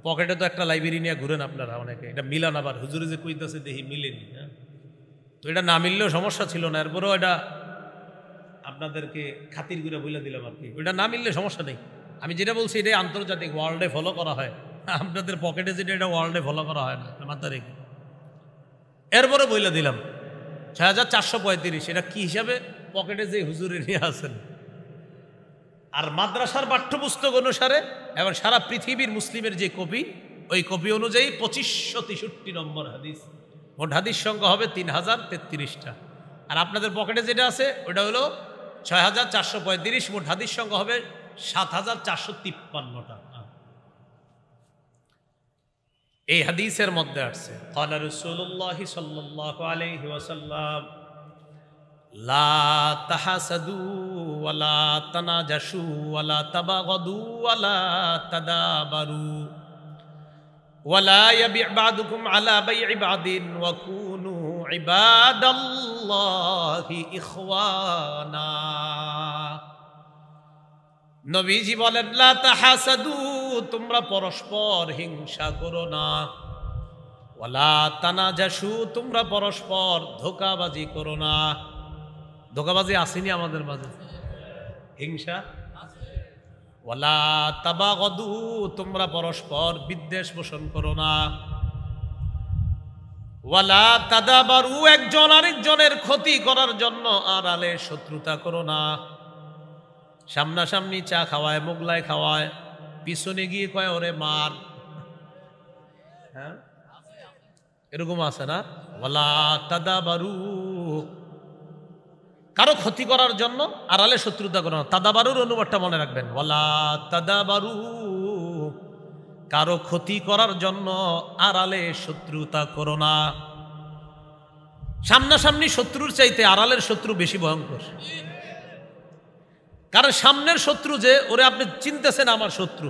S1: পকেটে তো একটা লাইব্রেরি নিয়ে ঘুরেন আপনারা অনেকে, এটা মিলান, আবার হুজুরে যে কইতাছে দেখি মিলেনি। হ্যাঁ, তো এটা না মিললেও সমস্যা ছিল না, এরপরেও এটা আপনাদেরকে খাতির করে বলে দিলাম আর কি। ওইটা না মিললে সমস্যা নেই। আমি যেটা বলছি এটাই আন্তর্জাতিক ওয়ার্ল্ডে ফলো করা হয়, আপনাদের পকেটে যেটা এটা ওয়ার্ল্ডে ফলো করা হয় না, মাথা রেখে। এরপরে বলে দিলাম 6435, এটা কি হিসাবে? পকেটে যে হুজুরে নিয়ে আসেন। আর মাদ্রাসার পাঠ্যপুস্তক অনুসারে এবং সারা পৃথিবীর মুসলিমের যে কপি, ওই কপি অনুযায়ী 2563 নম্বর হাদিস। মোট হাদিস সংখ্যা হবে 3033টা। আর আপনাদের পকেটে যেটা আছে ওটা হলো 6435, মোট হাদিস সংখ্যা হবে 7453টা। এই হাদিসের মধ্যে আসছে ক্বালা রাসূলুল্লাহ সাল্লাল্লাহু আলাইহি ওয়াসাল্লাম লা তাহাসাদু ওয়ালা তানাজাশু ওয়ালা তাবাগাদু ওয়ালা তাদাবারু ওয়ালা ইয়াবি' বা'দুকুম আলা বাই'i বা'দিন ওয়া কুনু ইবাদাল্লাহি ইখওয়ানা। নবীজি বলেন লা তাহাসাদু, তোমরা পরস্পর হিংসা করো না। ওয়ালা তানাজাশু, তোমরা পরস্পর ধোঁকাবাজি করো না। ধোঁকাবাজি আসেনি আমাদের মাঝে? হিংসা। ওয়ালা তাবাগাদু, তোমরা পরস্পর বিদ্বেষ পোষণ করো না। ওয়ালা তাদাবারু, একজন আরেকজনের ক্ষতি করার জন্য আড়ালে শত্রুতা করো না। সামনাসামনি চা খাওয়ায়, মোগলাই খাওয়ায়, পিছনে গিয়ে কয় ওরে মার। হ্যাঁ, এরকম আছে না? ওয়ালা তাদাবারু, কারো ক্ষতি করার জন্য আড়ালে শত্রুতা করো না। তাদাবারুর অনুবাদটা মনে রাখবেন, ওয়ালা তাদাবারু, কারো ক্ষতি করার জন্য আড়ালে শত্রুতা করো না। সামনাসামনি শত্রুর চাইতে আড়ালের শত্রু বেশি ভয়ঙ্কর। কারণ সামনের শত্রু যে ওরে আপনি চিনতেছেন আমার শত্রু,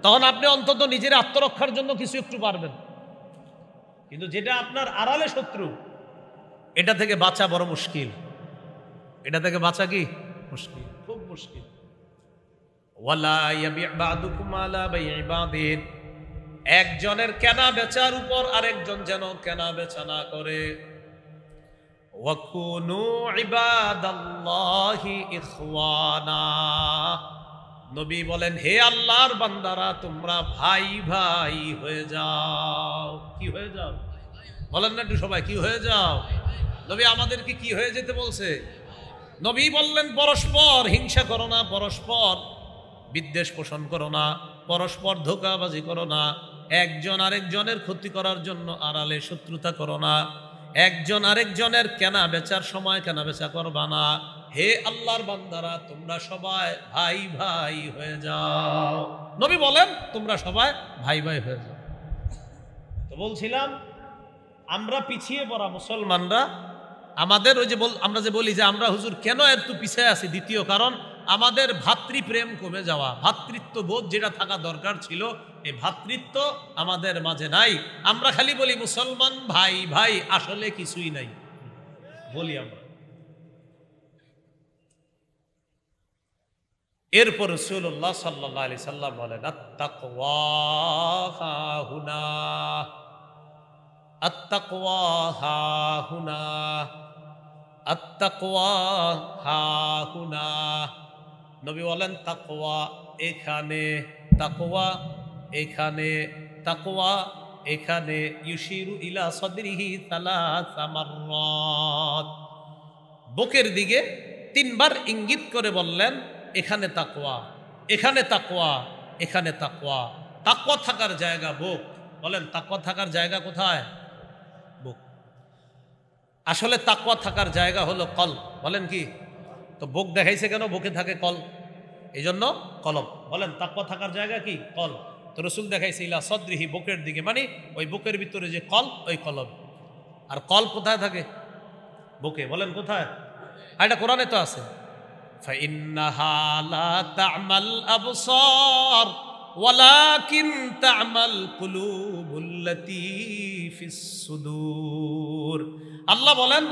S1: তখন আপনি অন্তত নিজের আত্মরক্ষার জন্য কিছু একটু পারবেন। কিন্তু যেটা আপনার আড়ালে শত্রু, এটা থেকে বাঁচা বড় মুশকিল। এটা থেকে বাঁচা কি মুশকিল, খুব মুশকিল। ওয়ালা ইয়াবি' বা'দুকুম আলা বাই'i বা'দিন, একজনের কেনা বেচার উপর আরেকজন যেন কেনা বেচা না করে। ওয়া কুনু ইবাদাল্লাহি ইখওয়ানা, নবী বলেন হে আল্লাহর বান্দারা, তোমরা ভাই ভাই হয়ে যাও। কি হয়ে যাও বলেন না একটু সবাই, কি হয়ে যাও? নবী আমাদেরকে কি হয়ে যেতে বলছে? নবী বললেন পরস্পর হিংসা করো না, পরস্পর বিদ্বেষ পোষণ করো না, পরস্পর ধোঁকাবাজি করো না, একজন আরেকজনের ক্ষতি করার জন্য আড়ালে শত্রুতা করো না, একজন আরেকজনের কেনা বেচার সময় কেনা বেচা করবা না। হে আল্লাহর বান্দারা, তোমরা সবাই ভাই ভাই হয়ে যাও। নবী বলেন তোমরা সবাই ভাই ভাই হয়ে যাও। তো বলছিলাম আমরা পিছিয়ে পড়া মুসলমানরা, আমাদের ওই যে আমরা যে বলি যে আমরা হুজুর কেন একটু পিছিয়ে আছি, দ্বিতীয় কারণ আমাদের ভাতৃপ্রেম কমে যাওয়া। ভাতৃত্ব বোধ যেটা থাকা দরকার ছিল, এই ভাতৃত্ব আমাদের মাঝে নাই। আমরা খালি বলি মুসলমান ভাই ভাই, আসলে কিছুই নাই বলি আমরা। এরপর রাসূলুল্লাহ সাল্লাল্লাহু আলাইহি সাল্লাম বলেন আত-তাকওয়া হাহুনা, আত-তাকওয়া হাহুনা, আত-তাকওয়া হাহুনা। নবী বলেন তাকওয়া এখানে, তাকওয়া এখানে, তাকওয়া এখানে। ইউশিরু ইলা সাদরিহি সালাসা মাররাত, বুকের দিকে 3 বার ইঙ্গিত করে বললেন এখানে তাকওয়া, এখানে তাকওয়া, এখানে তাকওয়া। তাকওয়া থাকার জায়গা বুক। বলেন তাকওয়া থাকার জায়গা কোথায়? বুক। আসলে তাকওয়া থাকার জায়গা হলো কলব। বলেন কি? তো বুক দেখাইছে কেন? বুকে থাকে কলব, এই জন্য কলব। বলেন তাকওয়া থাকার জায়গা কি? কলব। তো রসুল দেখাইছে ইলা সদরিহি, বুকের দিকে, মানে ওই বুকের ভিতরে যে কল, ওই কলব। আর কল কোথায় থাকে? বুকে। বলেন কোথায়? আর এটা কোরআনে তো আছে, ফাইন্নাহা লা তা'মাল আবসার ওয়ালাকিন তা'মাল কুলুবুল্লাতী ফিস সুদূর। আল্লাহ বলেন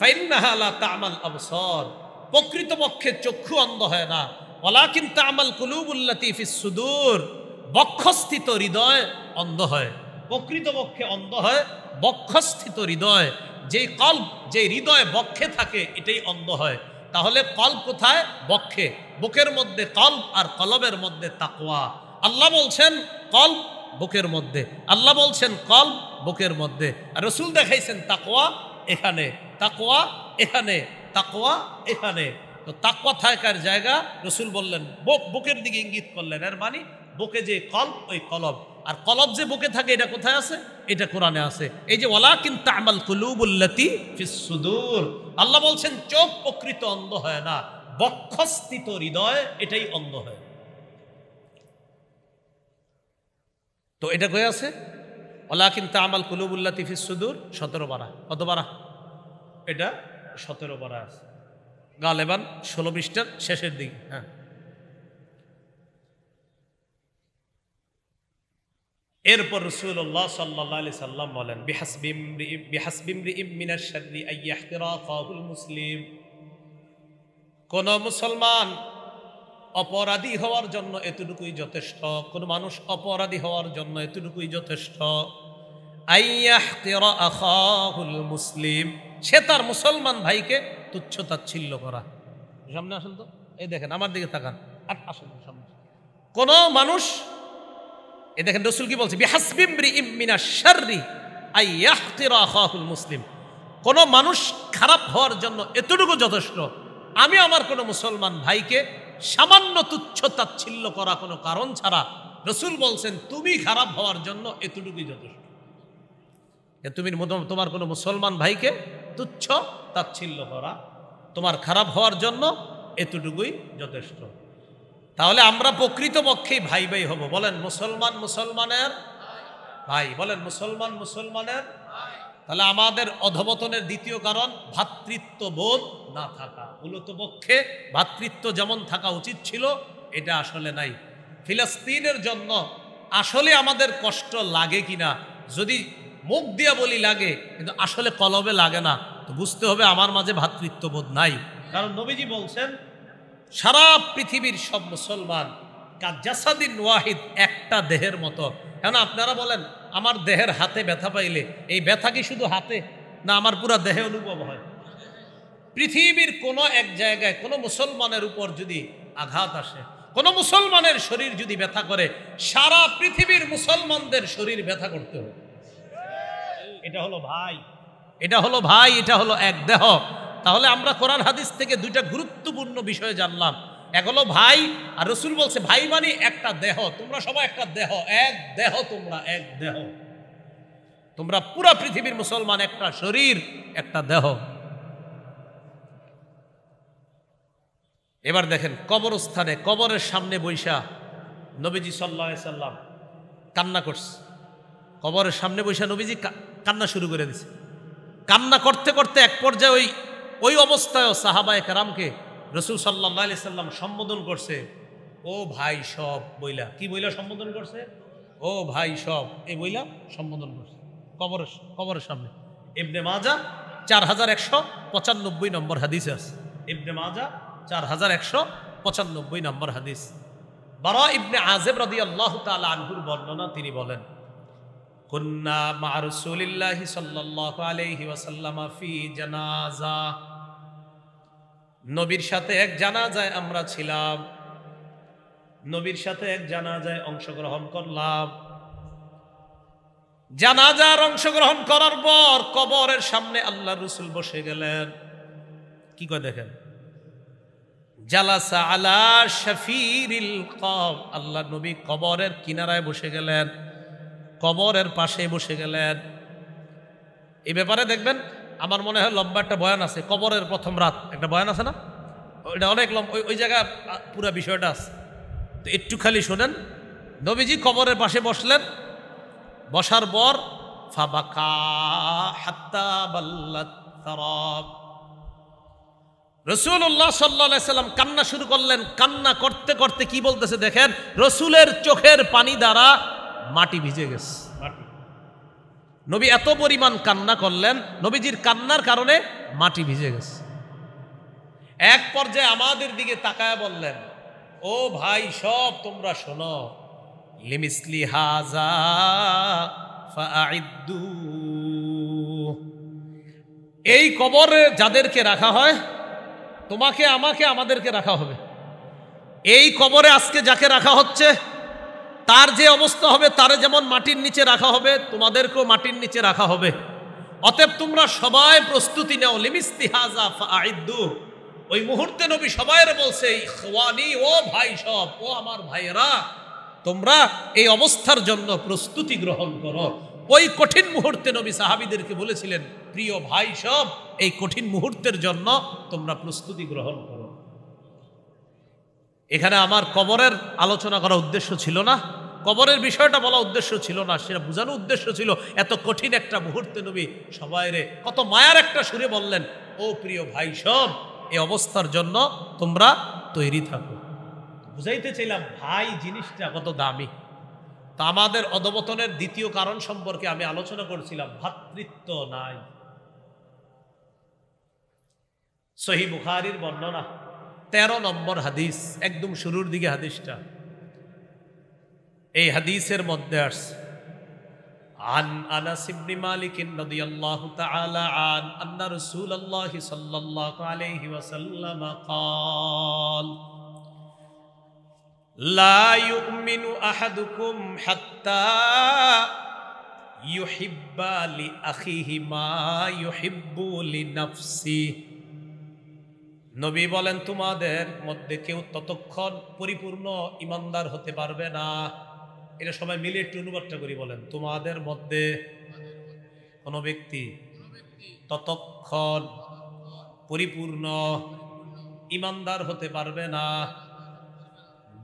S1: ফাইন্নাহা লা তা'মাল আবসার, প্রকৃতপক্ষে চক্ষু অন্ধ হয় না, ওয়ালাকিন তা'মাল কুলুবুল্লাতী ফিস সুদূর, বক্ষস্থিত হৃদয় অন্ধ হয়। প্রকৃতপক্ষে অন্ধ হয় বক্ষস্থিত হৃদয়, যেই কল্ব, যে হৃদয় বক্ষে থাকে, এটাই অন্ধ হয়। তাহলে কল্ব কোথায়? বক্ষে। বুকের মধ্যে কল্ব, আর কলবের মধ্যে তাকওয়া। আল্লাহ বলছেন কল্ব বুকের মধ্যে, আল্লাহ বলছেন কল্ব বুকের মধ্যে, আর রসুল দেখাইছেন তাকওয়া এখানে, তাকওয়া এখানে, তাকওয়া এখানে। তো তাকওয়া থাকার জায়গা রসুল বললেন বুকের দিকে ইঙ্গিত করলেন। এর মানে বুকে যে কল্ব, ওই কলব। আর কলব যে বুকে থাকে, এটা কোথায় আছে? এটা কোরআনে আছে। এই যে ওয়ালাকিন তা'মাল কুলুবুল্লাতী ফিস সুদূর, আল্লাহ বলছেন চোখ প্রকৃত অন্ধ হয় না, বক্ষস্থিত হৃদয় এটাই অন্ধ হয়। তো এটা কই আছে? ওয়ালাকিন তা'মাল কুলুবুল্লাতী ফিস সুদূর, 17 পারা। কত পারা? এটা 17 পারা আছে, গালেবান 16 পৃষ্ঠার শেষের দিকে। হ্যাঁ, এরপর রাসূলুল্লাহ সাল্লাল্লাহু আলাইহি সাল্লাম বলেন বিহাসবিমরিইম মিনাশ শাররি আইয়াহতিরাকাহুল মুসলিম, কোন মুসলমান অপরাধী হওয়ার জন্য এতটুকুই যথেষ্ট, কোন মানুষ অপরাধী হওয়ার জন্য এতটুকুই যথেষ্ট, আইয়াহতিরা আখাহুল মুসলিম, সে তার মুসলমান ভাইকে তুচ্ছ তাচ্ছিল্য করা। সামনে আসেন তো, এই দেখেন, আমার দিকে তাকান, আসেন সামনে। কোন মানুষ, এই দেখেন রাসূল কি বলছে, বিহাসবিমরিইম মিনাশ শাররি আইয়াহতিরা আখাহুল মুসলিম, কোন মানুষ খারাপ হওয়ার জন্য এতটুকু যথেষ্ট, আমি আমার কোন মুসলমান ভাইকে সামান্য তুচ্ছ তাচ্ছিল্য করা কোনো কারণ ছাড়া, রাসূল বলছেন তুমি খারাপ হওয়ার জন্য এতটুকুই যথেষ্ট। তুমি তোমার কোনো মুসলমান ভাইকে তুচ্ছ তাচ্ছিল্য করা তোমার খারাপ হওয়ার জন্য এতটুকুই যথেষ্ট। তাহলে আমরা প্রকৃতপক্ষেই ভাই ভাই হব। বলেন মুসলমান মুসলমানের ভাই, বলেন মুসলমান মুসলমানের। তাহলে আমাদের অধঃপতনের দ্বিতীয় কারণ ভ্রাতৃত্ববোধ না থাকা। মূলত পক্ষে ভ্রাতৃত্ব যেমন থাকা উচিত ছিল, এটা আসলে নাই। ফিলিস্তিনের জন্য আসলে আমাদের কষ্ট লাগে কিনা, যদি মুখ দিয়া বলি লাগে, কিন্তু আসলে কলবে লাগে না, তো বুঝতে হবে আমার মাঝে ভ্রাতৃত্ববোধ নাই। কারণ নবীজি বলছেন সারা পৃথিবীর সব মুসলমান কাজাসাদিন ওয়াহিদ, একটা দেহের মতো। কেন আপনারা বলেন আমার দেহের হাতে ব্যথা পাইলে এই ব্যথা কি শুধু হাতে, না আমার পুরো দেহে অনুভব হয়? পৃথিবীর কোনো এক জায়গায় কোনো মুসলমানের উপর যদি আঘাত আসে, কোনো মুসলমানের শরীর যদি ব্যথা করে, সারা পৃথিবীর মুসলমানদের শরীর ব্যথা করতে হবে। এটা হলো ভাই, এটা হলো ভাই, এটা হলো এক দেহ। তাহলে আমরা কোরআন হাদিস থেকে দুইটা গুরুত্বপূর্ণ বিষয় জানলাম। এক হলো ভাই, আর রাসূল বলছে ভাই মানে একটা দেহ, তোমরা সবাই একটা দেহ, এক দেহ, তোমরা এক দেহ, তোমরা পুরা পৃথিবীর মুসলমান, একটা শরীর, একটা দেহ। এবার দেখেন কবরস্থানে, কবরের সামনে বৈশা নবীজি সাল্লাল্লাহু আলাইহি সাল্লাম কান্না করছে। কবরের সামনে বৈশা নবীজি কান্না শুরু করে দিছে। কান্না করতে করতে এক পর্যায়ে ওই অবস্থায়ও সাহাবায়ে কেরামকে রাসূল সাল্লাল্লাহু আলাইহি সাল্লাম সম্বোধন করছে ও ভাই সব বইলা। কি বইলা সম্বোধন করছে? ও ভাই সব, এই বইলা সম্বোধন করছে কবরের সামনে। ইবনে মাজাহ 4195 নম্বর হাদিসে আছে। ইবনে মাজাহ 4195 নম্বর হাদিস। বারা ইবনে আযিব রাদিয়াল্লাহু তাআলা আনহুর বর্ণনা, তিনি বলেন কুন্না মা রাসূলিল্লাহি সাল্লাল্লাহু আলাইহি ওয়াসাল্লাম ফি জানাজা, নবীর সাথে এক জানাজায় আমরা ছিলাম, নবীর সাথে এক জানাজায় অংশগ্রহণ করলাম। জানাজার অংশগ্রহণ করার পর কবরের সামনে আল্লাহর রাসূল বসে গেলেন। কি কয় দেখেন, জালাসা আলা শাফিরিল কবর, আল্লাহ নবী কবরের কিনারায় বসে গেলেন, কবরের পাশে বসে গেলেন। এই ব্যাপারে দেখবেন আমার মনে হয় লম্বা একটা বয়ান আছে, কবরের প্রথম রাত একটা বয়ান আছে না, ওইটা অনেক লম্বা, ওই জায়গায় পুরো বিষয়টা আছে। তো একটু খালি শোনেন, নবীজি কবরের পাশে বসলেন, বসার পর ফাবাকা হাত্তা বাল্লাত তারাব, রাসূলুল্লাহ সাল্লাল্লাহু আলাইহি সাল্লাম কান্না শুরু করলেন। কান্না করতে করতে কি বলতেছে দেখেন, রসুলের চোখের পানি দ্বারা মাটি ভিজে গেছে। নবী এত পরিমাণ কান্না করলেন, নবীজির কান্নার কারণে মাটি ভিজে গেছে। এক পর্যায়ে আমাদের দিকে তাকায় বললেন, ও ভাই সব তোমরা শোনো, লিমিসলি হাযা ফাআইদ্দু, এই কবরে যাদেরকে রাখা হয়, তোমাকে আমাকে আমাদেরকে রাখা হবে। এই কবরে আজকে যাকে রাখা হচ্ছে তার যে অবস্থা হবে, তারে যেমন মাটির নিচে রাখা হবে, তোমাদেরকেও মাটির নিচে রাখা হবে। অতএব তোমরা সবাই প্রস্তুতি নাও। লিমিসলি হাযা ফাআইদ্দু, ওই মুহূর্তে নবী সবাইয়ের বলছে, ইখওয়ানি, ও ভাই সব, ও আমার ভাইয়েরা, তোমরা এই অবস্থার জন্য প্রস্তুতি গ্রহণ করো। ওই কঠিন মুহূর্তে নবী সাহাবীদেরকে বলেছিলেন, প্রিয় ভাই সব, এই কঠিন মুহূর্তের জন্য তোমরা প্রস্তুতি গ্রহণ করো। এখানে আমার কবরের আলোচনা করার উদ্দেশ্য ছিল না, কবরের বিষয়টা বলা উদ্দেশ্য ছিল না, সেটা বোঝানো উদ্দেশ্য ছিল এত কঠিন একটা মুহূর্তে নবী সবাইরে কত মায়ার একটা সুরে বললেন, ও প্রিয় ভাই সব, এই অবস্থার জন্য তোমরা তৈরি থাকো। বুঝাইতে চাইলাম ভাই জিনিসটা কত দামি। তা আমাদের অধঃপতনের দ্বিতীয় কারণ সম্পর্কে আমি আলোচনা করছিলাম, ভ্রাতৃত্ব নাই। সহিহ বুখারীর বর্ণনা 13 নম্বর হাদিস, একদম শুরুর দিকে হাদিসটা। এই হাদিসের মধ্যে আসছে, আন আনাস ইবনে মালিক রাদিয়াল্লাহু তাআলা আন আন্না রাসূলুল্লাহ সাল্লাল্লাহু আলাইহি ওয়াসাল্লাম قال لا يؤمن أحدكم حتى يحب لأخيه ما يحب لنفسه। নবী বলেন, তোমাদের মধ্যে কেউ ততক্ষণ পরিপূর্ণ ইমানদার হতে পারবে না। এটা সবাই মিলে একটু অনুবাদটা করি, বলেন, তোমাদের মধ্যে কোনো ব্যক্তি ততক্ষণ পরিপূর্ণ ইমানদার হতে পারবে না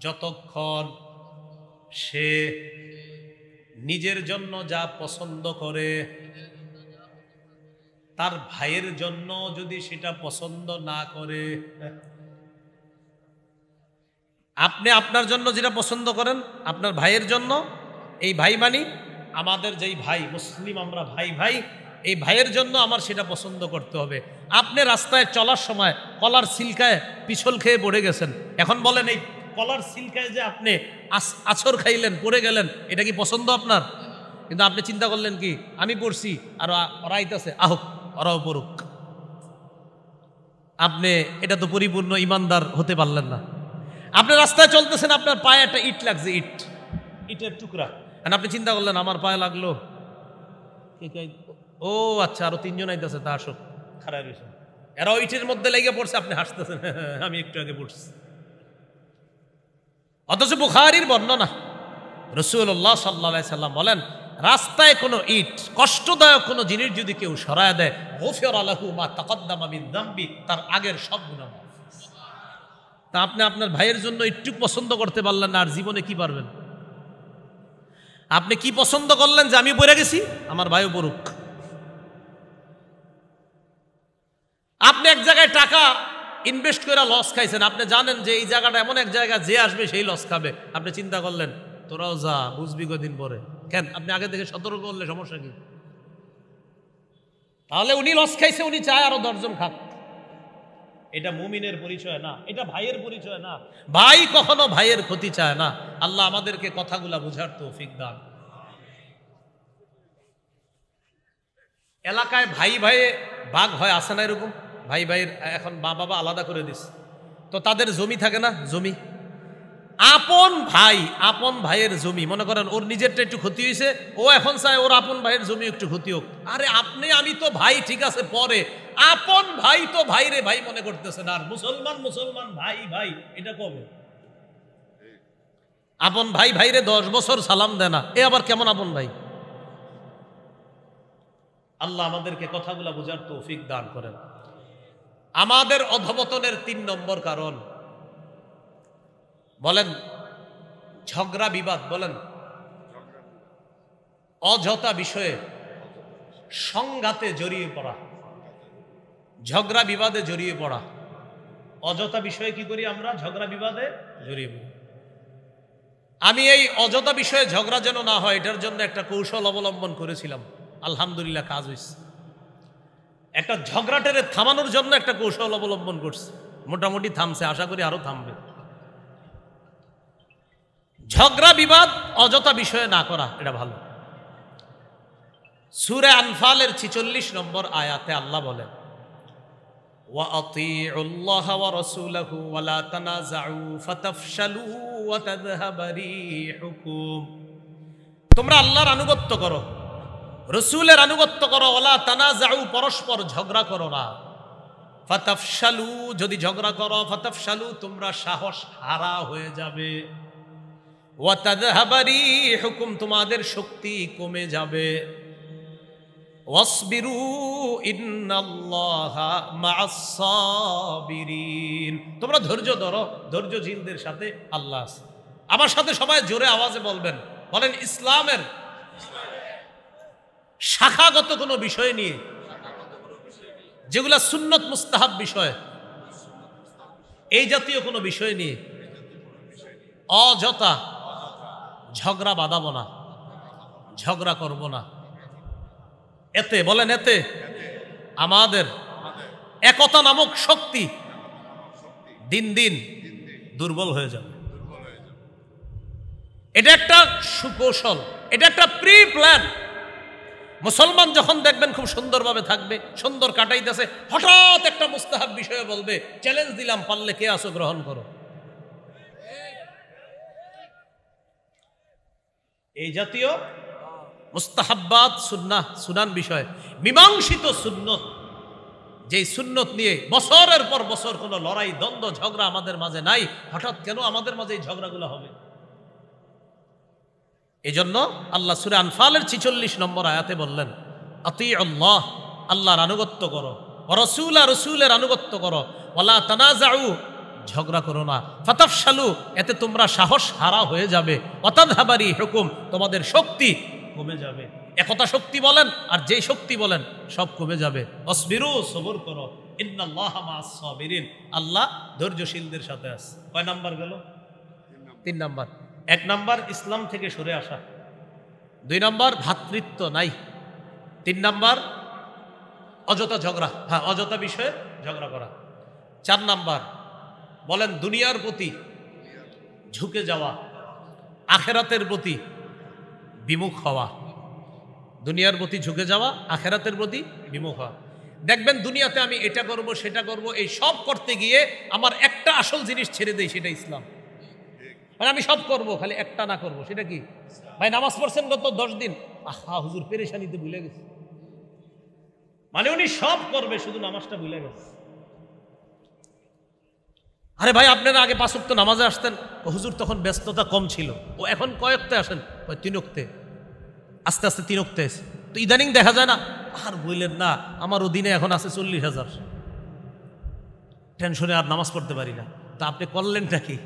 S1: যতক্ষণ সে নিজের জন্য যা পছন্দ করে তার ভাইয়ের জন্য যদি সেটা পছন্দ না করে। আপনি আপনার জন্য যেটা পছন্দ করেন আপনার ভাইয়ের জন্য, এই ভাই মানি আমাদের যেই ভাই, মুসলিম আমরা ভাই ভাই, এই ভাইয়ের জন্য আমার সেটা পছন্দ করতে হবে। আপনি রাস্তায় চলার সময় কলার সিলকায় পিছল খেয়ে পড়ে গেছেন, এখন বলেন এই কলার সিলকায় যে আপনি আছর খাইলেন, পড়ে গেলেন, এটা কি পছন্দ আপনার? কিন্তু আপনি চিন্তা করলেন কি, আমি পড়ছি আর ওরা আইতাছে, আহক ওরাও পড়ুক। আপনি এটা তো পরিপূর্ণ ইমানদার হতে পারলেন না। আপনি রাস্তায় চলতেছেন, আপনার পায়ে একটা ইট লাগছে, ইটের টুকরা, আর আপনি চিন্তা করলেন আমার পায়ে লাগলো, ও আচ্ছা আরো 3 জন আইতেছে, তা আসুক, খারাপ হয়েছে, এরাও ইটের মধ্যে লেগে পড়ছে, আপনি হাসতেছেন, আমি একটু আগে পড়ছি। অথচ বুখারীর বর্ণনা, রাসূলুল্লাহ সাল্লাল্লাহু আলাইহি সাল্লাম বলেন, রাস্তায় কোনো ইট, কষ্টদায়ক কোনো জিনিস যদি কেউ সরায় দেয়, গুফিরা লাহু মা তাকাদ্দামা মিন যামবি, তার আগের সব গুনাহ মাফ। তা আপনি আপনার ভাইয়ের জন্য একটু পছন্দ করতে পারলেন না, আর জীবনে কি পারবেন? আপনি কি পছন্দ করলেন যে আমি পড়ে গেছি, আমার ভাইও পড়ুক। আপনি এক জায়গায় টাকা ইনভেস্ট করে লস খাইছেন, আপনি জানেন যে এই জায়গাটা এমন এক জায়গা, যে আসবে সেই লস খাবে, আপনি চিন্তা করলেন তোরাও যা, বুঝবি কদিন পরে। কেন? আপনি আগে থেকে সতর্ক করলে সমস্যা কি? তাহলে উনি লস খাইছে, উনি চায় আরো 10 জন খাক। এটা মুমিনের পরিচয় না, এটা ভাইয়ের পরিচয় না। ভাই কখনো ভাইয়ের ক্ষতি চায় না। আল্লাহ আমাদেরকে কথাগুলা বুঝার তৌফিক দান। এলাকায় ভাই ভাইয়ে ভাগ হয়, আসে না এরকম? ভাই ভাইয়ের এখন মা বাবা আলাদা করে দিস, তো তাদের জমি থাকে না, জমি আপন ভাইয়ের জমি, মনে করেন ওর নিজেরটা একটু ক্ষতি হয়েছে, ও এখন চায় ওর আপন ভাইয়ের জমি একটু ক্ষতি হোক। আরে আপনি আমি তো ভাই, ঠিক আছে, পরে আপন ভাই তো ভাই রে ভাই মনে করতেছেন, আর মুসলমান ভাই ভাই এটা কবে? আপন ভাই ভাইরে 10 বছর সালাম দেয় না, এ আবার কেমন আপন ভাই? আল্লাহ আমাদেরকে কথাগুলা বোঝার তৌফিক দান করেন। আমাদের অধঃপতনের 3 নম্বর কারণ, বলেন ঝগড়া বিবাদ, বলেন অযথা বিষয়ে সংঘাতে জড়িয়ে পড়া, ঝগড়া বিবাদে জড়িয়ে পড়া। অযথা বিষয়ে কি করি আমরা? ঝগড়া বিবাদে জড়িয়ে পড়ি। আমি এই অযথা বিষয়ে ঝগড়া যেন না হয় এটার জন্য একটা কৌশল অবলম্বন করেছিলাম, আলহামদুলিল্লাহ কাজ হয়েছে। একটা ঝগড়াটারে থামানোর জন্য একটা কৌশল অবলম্বন করছে, মোটামুটি থামছে, আশা করি আরো থামবে। ঝগড়া বিবাদ অযথা বিষয়ে না করা, এটা ভালো। সূরা আনফালের 46 নম্বর আয়াতে আল্লাহ বলেন, وَأَطِيعُوا اللَّهَ وَرَسُولَهُ وَلَا تَنَازَعُوا فَتَفْشَلُوا وَتَذْهَبَ رِيحُكُمْ। তোমরা আল্লাহর আনুগত্য করো, রাসূলের আনুগত্য করো, ওয়ালা তানাজাউ, পরস্পর ঝগড়া করো না। ফাতাফশালু, যদি ঝগড়া করো, ফাতাফশালু, তোমরা সাহস হারা হয়ে যাবে। ওয়া তাযহাবা রিহুকুম, তোমাদের শক্তি কমে যাবে। ওয়াসবিরু ইন্নাল্লাহা মাআস সাবিরিন, তোমরা ধৈর্য ধরো, ধৈর্যশীলদের সাথে আল্লাহ আছে। আমার সাথে সবাই জোরে আওয়াজে বলবেন, বলেন ইসলামের শাখাগত কোনো বিষয় নিয়ে, যেগুলা সুন্নত মুস্তাহাব বিষয়, এই জাতীয় কোনো বিষয় নিয়ে অযথা ঝগড়া বাঁধাবো না, ঝগড়া করব না। এতে বলেন, এতে আমাদের একতা নামক শক্তি দিন দিন দুর্বল হয়ে যাবে। এটা একটা সুকৌশল, এটা একটা প্রি প্ল্যান। মুসলমান যখন দেখবেন খুব সুন্দরভাবে থাকবে, সুন্দর কাটাইতেছে, হঠাৎ একটা মুস্তাহাব বিষয়ে বলবে, চ্যালেঞ্জ দিলাম, পারলে কে আসো গ্রহণ করো। এই জাতীয় মুস্তাহাব্বাত, সুন্নাহ, সুনান বিষয়, মীমাংসিত সুন্নত, যেই সুন্নত নিয়ে বছরের পর বছর কোনো লড়াই দ্বন্দ্ব ঝগড়া আমাদের মাঝে নাই, হঠাৎ কেন আমাদের মাঝে এই ঝগড়াগুলো হবে? এই জন্য আল্লাহ সূরা আনফালের 46 নম্বর আয়াতে বললেন, আতিউল্লাহ, আল্লাহর আনুগত্য করো, ওয়া রাসূলা, রাসূলের আনুগত্য করো, ওয়ালা তানাজাউ, ঝগড়া করো না, ফাতাফশালু, এতে তোমরা সাহস হারা হয়ে যাবে, ওয়া তাযহাবা রিহুকুম, তোমাদের শক্তি কমে যাবে। একতা শক্তি বলেন আর যেই শক্তি বলেন সব কমে যাবে। অসবিরু, সবর করো, ইন্নাল্লাহা মাআস সাবিরিন, আল্লাহ ধৈর্যশীলদের সাথে আছে। কয় নাম্বার গেল? 3 নাম্বার। 1 নাম্বার ইসলাম থেকে সরে আসা, 2 নাম্বার ভ্রাতৃত্ব নাই, 3 নাম্বার অযথা ঝগড়া, হ্যাঁ অযথা বিষয়ে ঝগড়া করা, 4 নাম্বার বলেন দুনিয়ার প্রতি ঝুঁকে যাওয়া, আখেরাতের প্রতি বিমুখ হওয়া। দুনিয়ার প্রতি ঝুঁকে যাওয়া, আখেরাতের প্রতি বিমুখ হওয়া। দেখবেন দুনিয়াতে আমি এটা করব সেটা করব, এই সব করতে গিয়ে আমার একটা আসল জিনিস ছেড়ে দেই, সেটা ইসলাম। মানে আমি সব করব, খালি একটা না করব, সেটা কি? ভাই নামাজ পড়ছেন গত 10 দিন, আহা হুজুর পেরেশানিতে ভুলে গেছে। মানে উনি সব করবে, শুধু নামাজটা ভুলে গেছে। আরে ভাই আপনারা আগে 5 ওয়াক্ত নামাজে আসতেন, হুজুর তখন ব্যস্ততা কম ছিল, ও এখন কয় ওয়াক্তে আসেন? 3 ওয়াক্তে, আস্তে আস্তে 3 ওয়াক্তে আছে। তো ইদানিং দেখা যায় না, আর বললেন না, আমার অধীনে এখন আছে 40,000, টেনশনে আর নামাজ পড়তে পারি না। তা আপনি করলেনটা কি?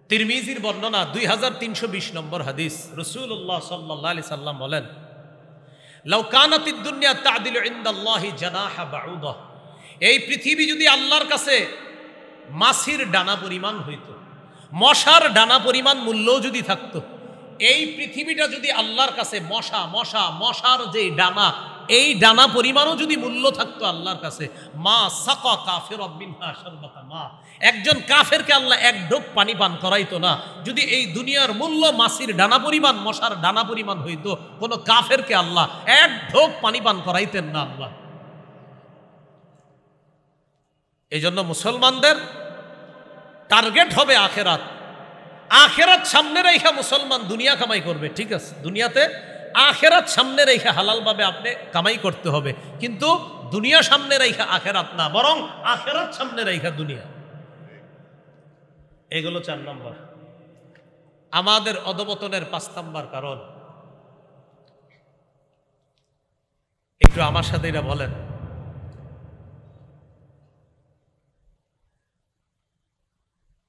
S1: তিরমিজির বর্ণনা 2320 নম্বর হাদিস, রাসূলুল্লাহ সাল্লাল্লাহু আলাইহি সাল্লাম বলেন, লাউ কানাতিদ দুনিয়া তা'দিলু ইনদাল্লাহি জানাহা বাউদা, এই পৃথিবী যদি আল্লাহর কাছে মাছির ডানা পরিমাণ হইতো, মশার ডানা পরিমাণ মূল্য যদি থাকতো, এই পৃথিবীটা যদি আল্লাহর কাছে মশার যে ডানা, এই ডানা পরিমাণও যদি মূল্য থাকতো আল্লাহর কাছে, মা সাকা কাফির মিনহা শারবাতা মা, একজন কাফেরকে আল্লাহ এক ঢোক পানি পান করাইতো না। যদি এই দুনিয়ার মূল্য মাছির ডানা পরিমাণ, মশার ডানা পরিমাণ হইতো, কোনো কাফেরকে আল্লাহ এক ঢোক পানি পান করাইতেন না আল্লাহ। এই জন্য মুসলমানদের টার্গেট হবে আখেরাত। আখেরাত সামনে রেখে মুসলমান দুনিয়া কামাই করবে, ঠিক আছে, দুনিয়াতে আখেরাত সামনে রেখে হালালভাবে আপনি কামাই করতে হবে, কিন্তু দুনিয়া সামনে রেখে আখেরাত না, বরং আখেরাত সামনে রেখে দুনিয়া। এগুলো 4 নম্বর। আমাদের অধপতনের 5 নম্বর কারণ, একটু আমার সাথে এটা বলেন,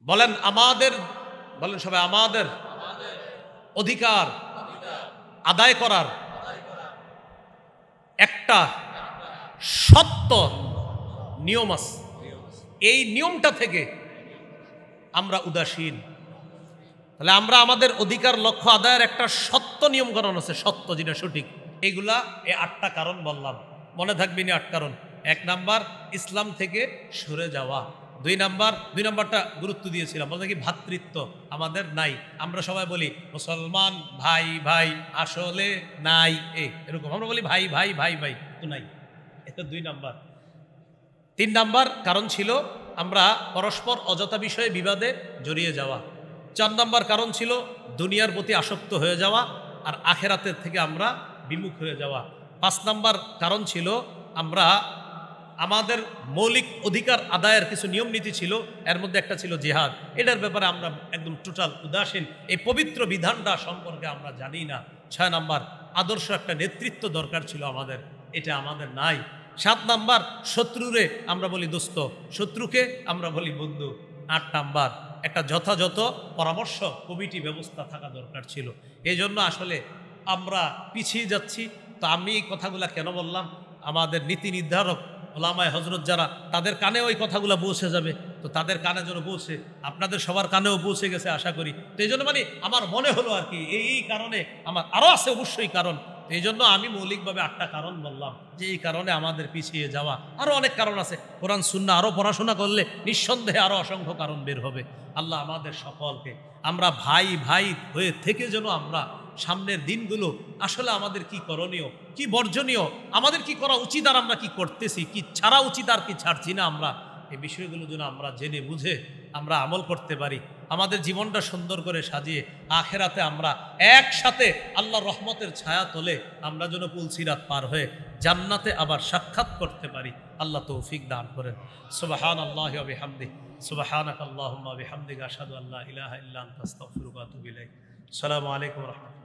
S1: বলেন আমাদের বলেন সবাই, আমাদের অধিকার আদায় করার একটা সত্য নিয়ম আছে। এই নিয়মটা থেকে আমরা উদাসীন। তাহলে আমরা আমাদের অধিকার লক্ষ্য আদায়ের একটা সত্য নিয়ম করানো আছে, সত্য যেটা সঠিক। এইগুলা এই 8টা কারণ বললাম, মনে থাকবে না 8 কারণ। 1 নাম্বার ইসলাম থেকে সরে যাওয়া। 2 নাম্বারটা গুরুত্ব দিয়েছিলাম, বলতে কি ভ্রাতৃত্ব আমাদের নাই। আমরা সবাই বলি মুসলমান ভাই ভাই, আসলে নাই। এরকম আমরা বলি ভাই ভাই ভাই ভাই, তো নাই। এটা 2 নাম্বার। 3 নাম্বার কারণ ছিল আমরা পরস্পর অযথা বিষয়ে বিবাদে জড়িয়ে যাওয়া। 4 নাম্বার কারণ ছিল দুনিয়ার প্রতি আসক্ত হয়ে যাওয়া আর আখেরাতের থেকে আমরা বিমুখ হয়ে যাওয়া। 5 নাম্বার কারণ ছিল আমরা আমাদের মৌলিক অধিকার আদায়ের কিছু নিয়ম নীতি ছিল, এর মধ্যে একটা ছিল জিহাদ। এটার ব্যাপারে আমরা একদম টোটাল উদাসীন, এই পবিত্র বিধানটা সম্পর্কে আমরা জানি না। 6 নাম্বার আদর্শ একটা নেতৃত্ব দরকার ছিল আমাদের, এটা আমাদের নাই। 7 নাম্বার শত্রুরে আমরা বলি দোস্ত, শত্রুকে আমরা বলি বন্ধু। 8 নাম্বার একটা যথাযথ পরামর্শ কমিটি ব্যবস্থা থাকা দরকার ছিল। এই জন্য আসলে আমরা পিছিয়ে যাচ্ছি। তো আমি এই কথাগুলা কেন বললাম, আমাদের নীতি নির্ধারক ওলামায়ে হজরত যারা, তাদের কানেও ওই কথাগুলো পৌঁছে যাবে। তো তাদের কানে যেন পৌঁছে, আপনাদের সবার কানেও পৌঁছে গেছে আশা করি। তো এই জন্য মানে আমার মনে হলো আর কি, এই কারণে আমার আরও আছে অবশ্যই কারণ। এই জন্য আমি মৌলিকভাবে 8টা কারণ বললাম, যে এই কারণে আমাদের পিছিয়ে যাওয়া। আরও অনেক কারণ আছে, কোরআন সুন্নাহ আরও পড়াশোনা করলে নিঃসন্দেহে আরও অসংখ্য কারণ বের হবে। আল্লাহ আমাদের সকলকে আমরা ভাই ভাই হয়ে থেকে যেন আমরা সামনের দিনগুলো আসলে আমাদের কি করণীয়, কি বর্জনীয়, আমাদের কি করা উচিত আর আমরা কি করতেছি, কি ছাড়া উচিত আর কি ছাড়ছি না, আমরা এই বিষয়গুলো যেন আমরা জেনে বুঝে আমরা আমল করতে পারি। আমাদের জীবনটা সুন্দর করে সাজিয়ে আখেরাতে আমরা একসাথে আল্লাহর রহমতের ছায়া তোলে আমরা যেন পুলসিরাত পার হয়ে জান্নাতে আবার সাক্ষাৎ করতে পারি। আল্লাহ তৌফিক দান করেন। সুবহানাল্লাহি ওয়া বিহামদিহি, সুবহানাকাল্লাহুম্মা ওয়া বিহামদিকা, আশহাদু আল্লা ইলাহা ইল্লা আনতা, আস্তাগফিরুকা ওয়া আতুবু ইলাইক। আসসালামু আলাইকুম ওয়া রাহমাতুল্লাহ।